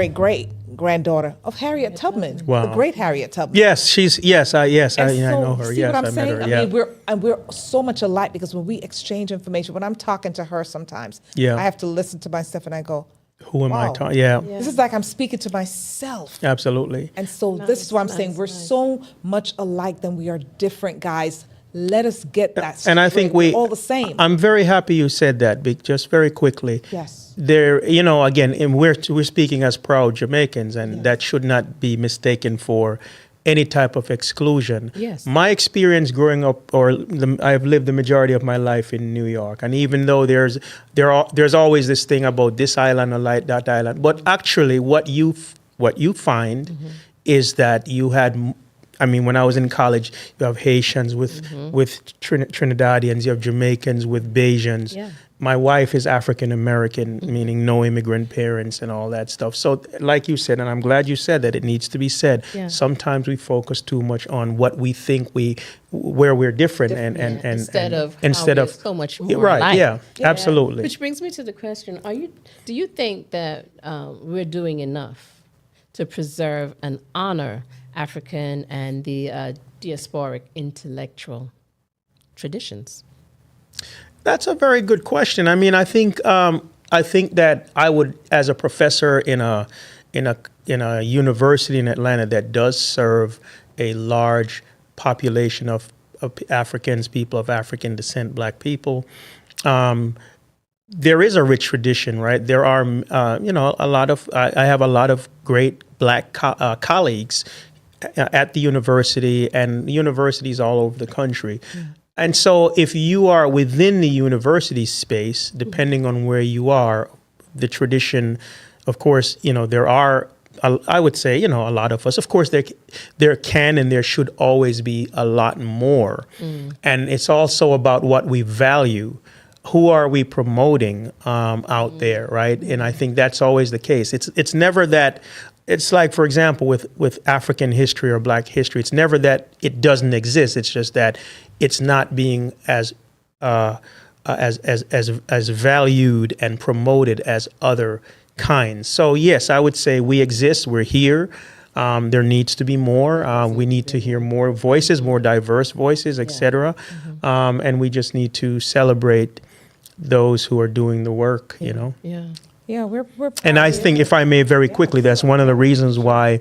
granddaughter of Harriet Tubman, Wow. the great Harriet Tubman. Yes, I know her. See Yes, what I'm I met saying? her. I Yeah. mean, we're so much alike because when we exchange information, when I'm talking to her sometimes, Yeah. I have to listen to myself and I go, Who am I wow. talking? Yeah. this is like I'm speaking to myself. Absolutely. And so this is why I'm saying we're so much alike than we are different, guys. Let us get that straight. And I think we're all the same. I'm very happy you said that. Just very quickly. Yes. There, again, and we're speaking as proud Jamaicans, and that should not be mistaken for any type of exclusion. Yes. My experience growing up, I've lived the majority of my life in New York, and even though there's always this thing about this island or like that island, but actually, what you find is that you had. I mean, when I was in college, you have Haitians with Trinidadians, you have Jamaicans with Bajans. Yeah. My wife is African American, meaning no immigrant parents and all that stuff. So, like you said, and I'm glad you said that, it needs to be said. Yeah. Sometimes we focus too much on what we think where we're different, and instead of so much more right. alike. Yeah, absolutely. Which brings me to the question: do you think that we're doing enough to preserve and honor African and the diasporic intellectual traditions? That's a very good question. I mean, I think that I would, as a professor in a university in Atlanta that does serve a large population of Africans, people of African descent, Black people, there is a rich tradition, right? There are, a lot of. I have a lot of great Black colleagues at the university and universities all over the country. And so if you are within the university space, depending on where you are, the tradition. Of course, there are, I would say, a lot of us. Of course, there can and there should always be a lot more. And it's also about what we value. Who are we promoting out there, right? And I think that's always the case. It's never that. It's like, for example, with African history or Black history, it's never that it doesn't exist. It's just that it's not being as valued and promoted as other kinds. So yes, I would say we exist. We're here. There needs to be more. We need to hear more voices, more diverse voices, etc. And we just need to celebrate those who are doing the work. Yeah, we're And I think, if I may, very quickly, that's one of the reasons why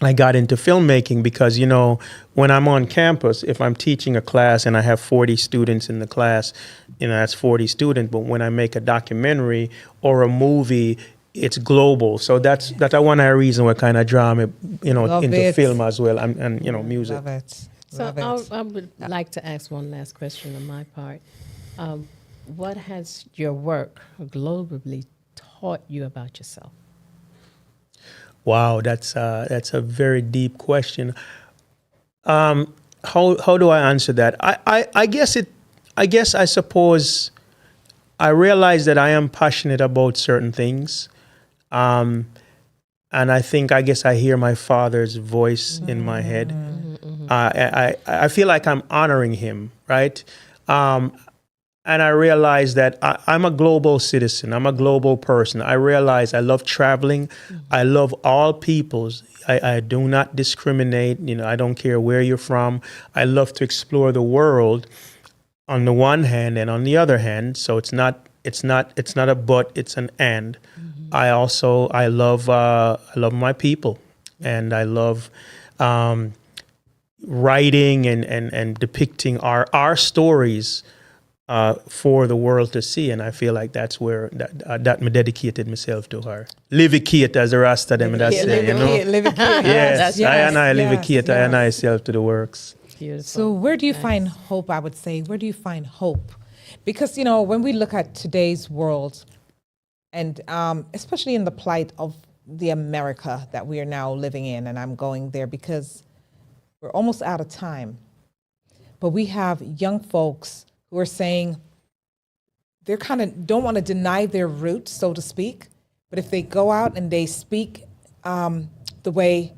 I got into filmmaking, because, when I'm on campus, if I'm teaching a class and I have 40 students in the class, that's 40 students. But when I make a documentary or a movie, it's global. So that's one of the reasons why kind of draw me, into film as well, and music. Love it. So Love it. I would like to ask one last question on my part. What has your work globally taught you about yourself? Wow, that's a very deep question. How do I answer that? I suppose I realize that I am passionate about certain things, and I guess I hear my father's voice in my head. I feel like I'm honoring him, right? And I realize that I'm a global citizen. I'm a global person. I realize I love traveling. I love all peoples. I do not discriminate. I don't care where you're from. I love to explore the world on the one hand, and on the other hand. So it's not a but, it's an and. I love my people, and I love writing and depicting our stories for the world to see, and I feel like that's where that me dedicated myself to her. Livicate, as the Rasta them that say, Yes, I livicate, I self to the works. Beautiful. So where do you find hope, I would say? Where do you find hope? Because, when we look at today's world, and especially in the plight of the America that we are now living in, and I'm going there because we're almost out of time, but we have young folks who are saying they kind of don't want to deny their roots, so to speak, but if they go out and they speak the way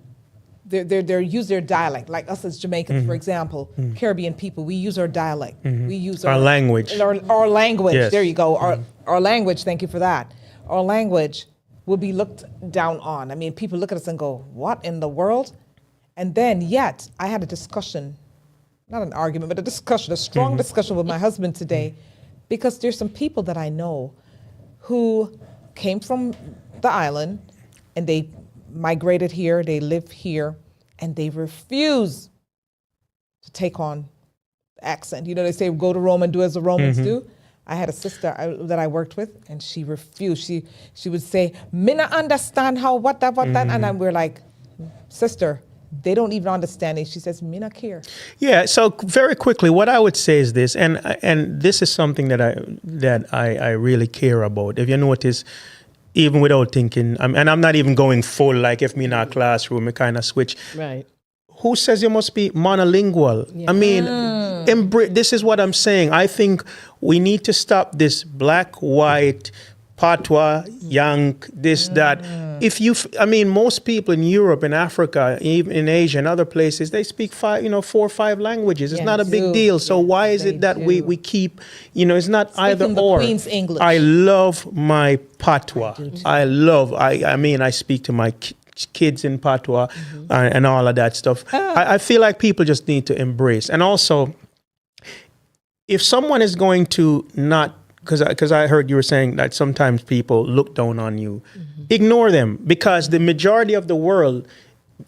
they use their dialect, like us as Jamaicans, for example, Caribbean people, we use our dialect. We use our language. Our language, Yes. there you go. Our language, thank you for that. Our language will be looked down on. I mean, people look at us and go, what in the world? And then yet, I had a discussion, not an argument, but a strong discussion with my husband today, because there's some people that I know who came from the island and they migrated here, they live here, and they refuse to take on the accent. They say, go to Rome and do as the Romans do. I had a sister that I worked with, and she refused. She would say, "Me not understand how what that," and we're like, "Sister, they don't even understand it." She says, "Me not care." Yeah. So very quickly, what I would say is this, and this is something that I really care about. If you notice, even without thinking, and I'm not even going full. Like if me in a classroom, I kind of switch. Right. Who says you must be monolingual? Yeah. I mean, this is what I'm saying. I think we need to stop this black, white, patois, yank, this, that. Most people in Europe and Africa, even in Asia and other places, they speak 4 or 5 languages. It's not a big deal. So why is it that we keep, it's not either the or. Queen's English. I love my patois. I speak to my kids in patois and all of that stuff. I feel like people just need to embrace. And also, if someone is going to not, because I heard you were saying that sometimes people look down on you, ignore them, because the majority of the world,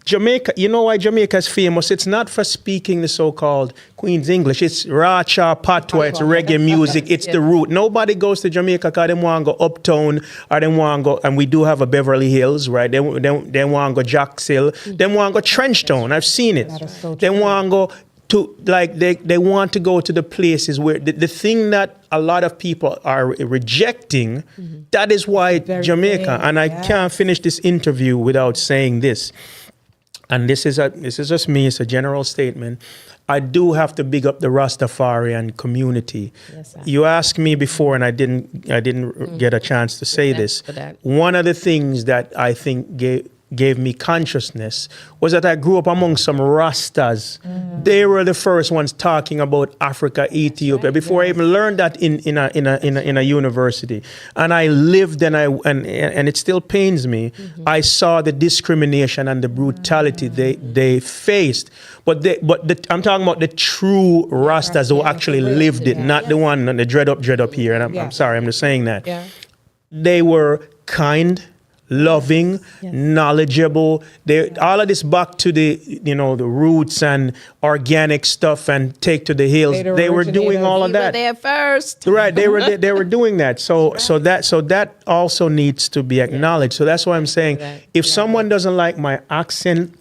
Jamaica, you know why Jamaica is famous? It's not for speaking the so-called Queen's English. It's Racha, Patois, it's reggae music, it's the root. Nobody goes to Jamaica because they want to go uptown, or they want to go, and we do have a Beverly Hills, right? They want to go Jackshill, they want to go Trenchtown. I've seen it. That is so They true. want to go to like they want to go to the places where the thing that a lot of people are rejecting, that is why Jamaica, thing, and I can't finish this interview without saying this. And this is just me, it's a general statement. I do have to big up the Rastafarian community. Yes, sir. You asked me before, and I didn't get a chance to say this. for that. One of the things that I think gave me consciousness was that I grew up among some Rastas. They were the first ones talking about Africa, Ethiopia, before I even learned that in a university. And I lived, and it still pains me. I saw the discrimination and the brutality they faced. But I'm talking about the true Rastas who actually lived it, not the one on the dread up here. And I'm sorry, I'm just saying that. Yeah. They were kind, loving, knowledgeable. All of this back to the the roots and organic stuff and take to the hills. Later They were doing all of We were that. there first. Right, they were doing that. So that also needs to be acknowledged. So that's why I'm saying, if someone doesn't like my accent,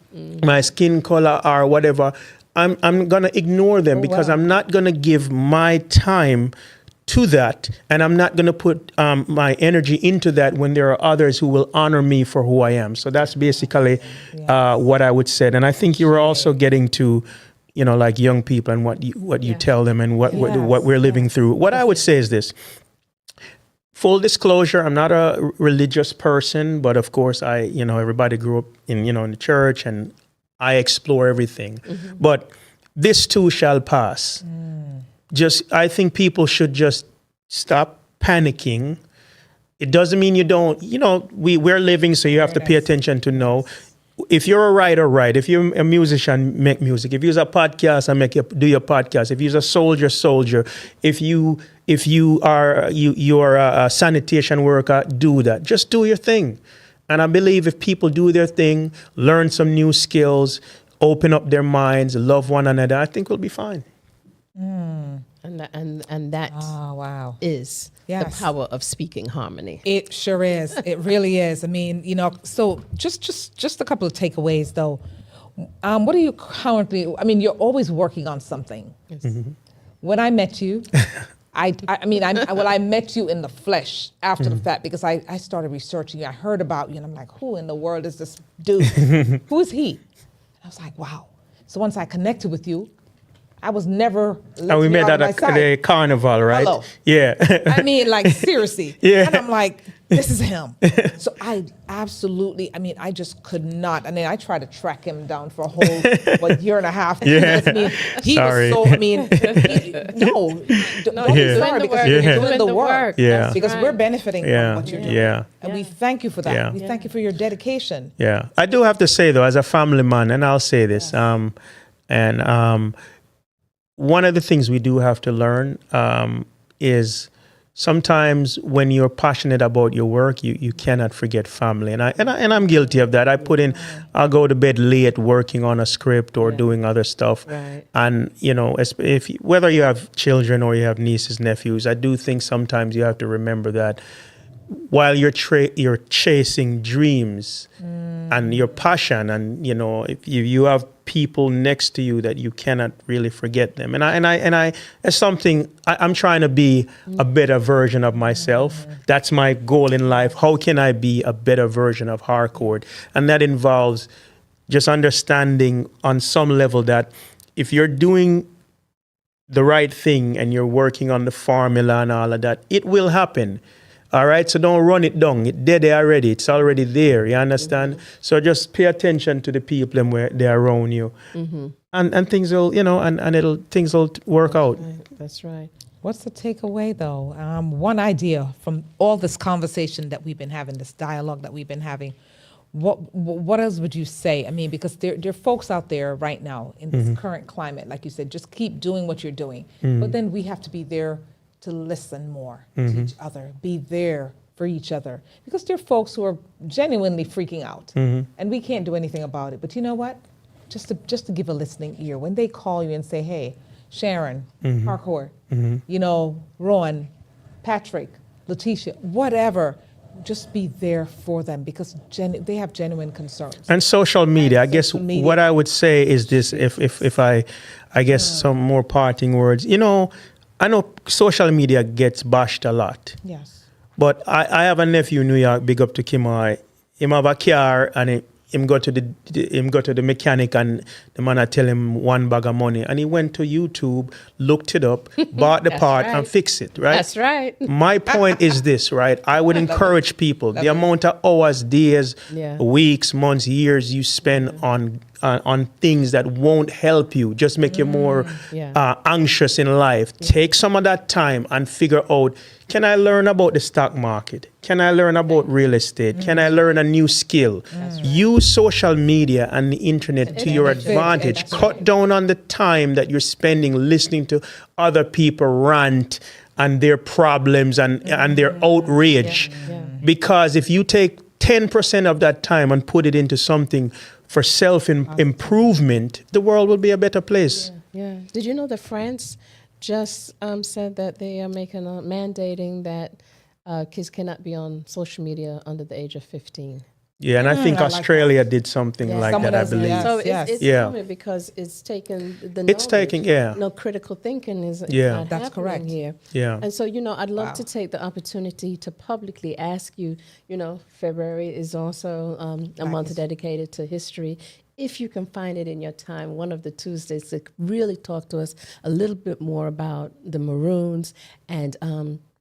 my skin color, or whatever, I'm gonna ignore them because I'm not gonna give my time to that, and I'm not going to put my energy into that when there are others who will honor me for who I am. So that's basically what I would say. And I think you were also getting to, like young people and what you tell them and what we're living through. What I would say is this. Full disclosure, I'm not a religious person, but of course everybody grew up in the church, and I explore everything. But this too shall pass. I think people should just stop panicking. It doesn't mean you don't, we're living, so you have to pay attention to know. If you're a writer, write. If you're a musician, make music. If you're a podcaster, do your podcast. If you're a soldier. If you are a sanitation worker, do that. Just do your thing. And I believe if people do their thing, learn some new skills, open up their minds, love one another, I think we'll be fine. And that is the power of speaking harmony. It sure is. It really is. I mean, so just a couple of takeaways though. What are you currently? I mean, you're always working on something. Yes. When I met you, I met you in the flesh after the fact, because I started researching you. I heard about you, and I'm like, who in the world is this dude? Who is he? And I was like, wow. So once I connected with you, I was never. And we met at the carnival, right? Hello. Yeah. I mean, like, seriously. Yeah. And I'm like, this is him. So I absolutely, I just could not. I mean, I tried to track him down for a whole year and a half. Yeah. He Sorry. was so, don't be sorry, because you're doing the work. Yeah. Because we're benefiting from what you're doing. Yeah. And we thank you for that. Yeah. We thank you for your dedication. Yeah. I do have to say, though, as a family man, and I'll say this, one of the things we do have to learn is sometimes when you're passionate about your work, you cannot forget family, and I'm guilty of that. I'll go to bed late working on a script or doing other stuff, and if whether you have children or you have nieces, nephews, I do think sometimes you have to remember that while you're chasing dreams and your passion, and if you have people next to you that you cannot really forget them, and I as something I'm trying to be a better version of myself. That's my goal in life. How can I be a better version of Harcourt? And that involves just understanding on some level that if you're doing the right thing and you're working on the formula and all of that, it will happen. All right, so don't run it down. It's there already. It's already there. You understand? So just pay attention to the people and where they're around you, and things will, things will work out. That's right. What's the takeaway, though? One idea from all this conversation that we've been having, this dialogue that we've been having. What else would you say? I mean, because there are folks out there right now in this current climate, like you said, just keep doing what you're doing. But then we have to be there to listen more to each other, be there for each other. Because there are folks who are genuinely freaking out, and we can't do anything about it. But you know what? Just to give a listening ear. When they call you and say, hey, Sharon, Harcourt, Rowan, Patrick, Letitia, whatever, just be there for them because they have genuine concerns. And social media, I guess social media. what I would say is this, if I guess some more parting words. You know, I know social media gets bashed a lot, Yes. but I have a nephew in New York, big up to Kimai. Him have a car and him go to the mechanic and the man I tell him one bag of money and he went to YouTube, looked it up, bought the part right. and fixed it, right? That's right. My point is this, right? I would encourage people, the amount of hours, days, weeks, months, years you spend on things that won't help you, just make you more anxious in life. Take some of that time and figure out, can I learn about the stock market? Can I learn about real estate? Can I learn a new skill? Use social media and the internet to your advantage. Cut down on the time that you're spending listening to other people rant and their problems and their outrage. Because if you take 10% of that time and put it into something for self-improvement, the world will be a better place. Yeah. Did you know that France just said that they are mandating that kids cannot be on social media under the age of 15? Yeah, and I think Australia did something like that, I believe. So it's coming because it's taken the knowledge. No critical thinking is not that's correct here. Yeah. And so, I'd love to take the opportunity to publicly ask you, February is also a month dedicated to history. If you can find it in your time, one of the Tuesdays, to really talk to us a little bit more about the Maroons and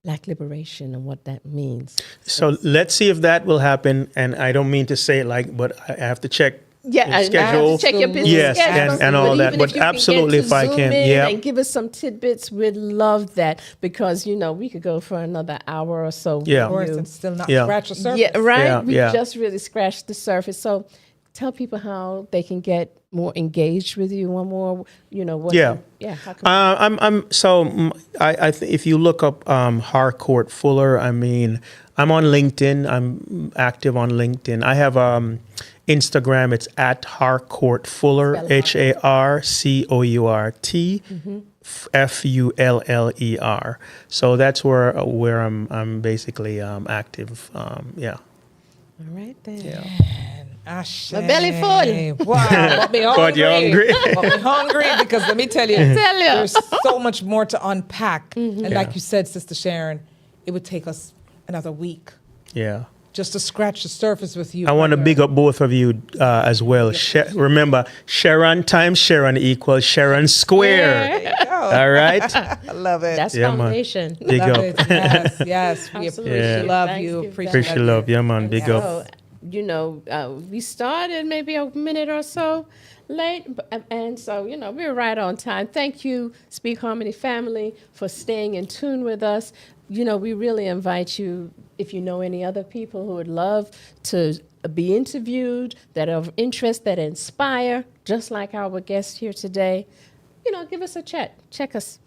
Black liberation and what that means. So let's see if that will happen. And I don't mean to say it but I have to check the schedule. I have to check your business schedule. and all that. But absolutely, if I can, and give us some tidbits, we'd love that because we could go for another hour or so. Of course, and still not scratch the surface. Yeah, right. We just really scratched the surface. So tell people how they can get more engaged with you. One more, How can if you look up Harcourt Fuller, I'm on LinkedIn. I'm active on LinkedIn. I have Instagram. It's at Harcourt Fuller, HARCOURT FULLER. So that's where I'm basically active. All right then. Yeah. Ashe. My belly full. Wow, got me hungry. God, you're hungry. Got me hungry because let me tell you, there's so much more to unpack. And like you said, Sister Sharon, it would take us another week. Yeah. Just to scratch the surface with you. I want to big up both of you as well. Remember, Sharon times Sharon equals Sharon square. There you go. All right? I love it. That's foundation. Man. Big love up. It. Yes. We Absolutely. love you. Appreciate love. Yeah, man. Big up. So, we started maybe a minute or so late, and so, we're right on time. Thank you, Speak Harmony family, for staying in tune with us. We really invite you, if you know any other people who would love to be interviewed, that are of interest, that inspire, just like our guest here today, give us a chat. Check us,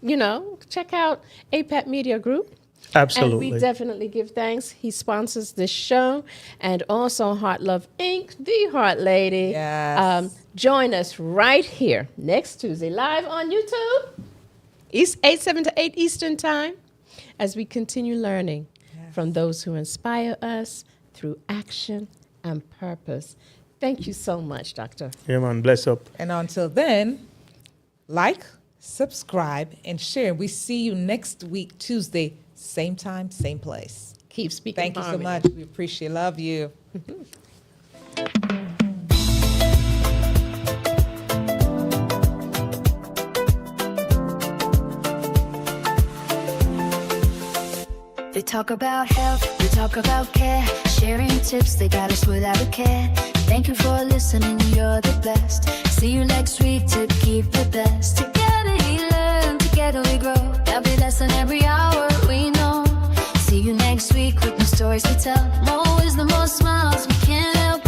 check out APAT Media Group. Absolutely. And we definitely give thanks. He sponsors this show. And also Heart Love Inc., the Heart Lady. Yes. Join us right here next Tuesday, live on YouTube, 7 to 8 Eastern Time, as we continue learning from those who inspire us through action and purpose. Thank you so much, Doctor. Yeah, man. Bless up. And until then, like, subscribe, and share. We see you next week, Tuesday, same time, same place. Keep speaking. Thank you so much. We appreciate, love you. They talk about health, they talk about care, sharing tips, they got us without a care. Thank you for listening, you're the best. See you next week to keep the best. Together we learn, together we grow. There'll be lesson every hour, we know. See you next week with more stories to tell. More wisdom, more smiles, we can't help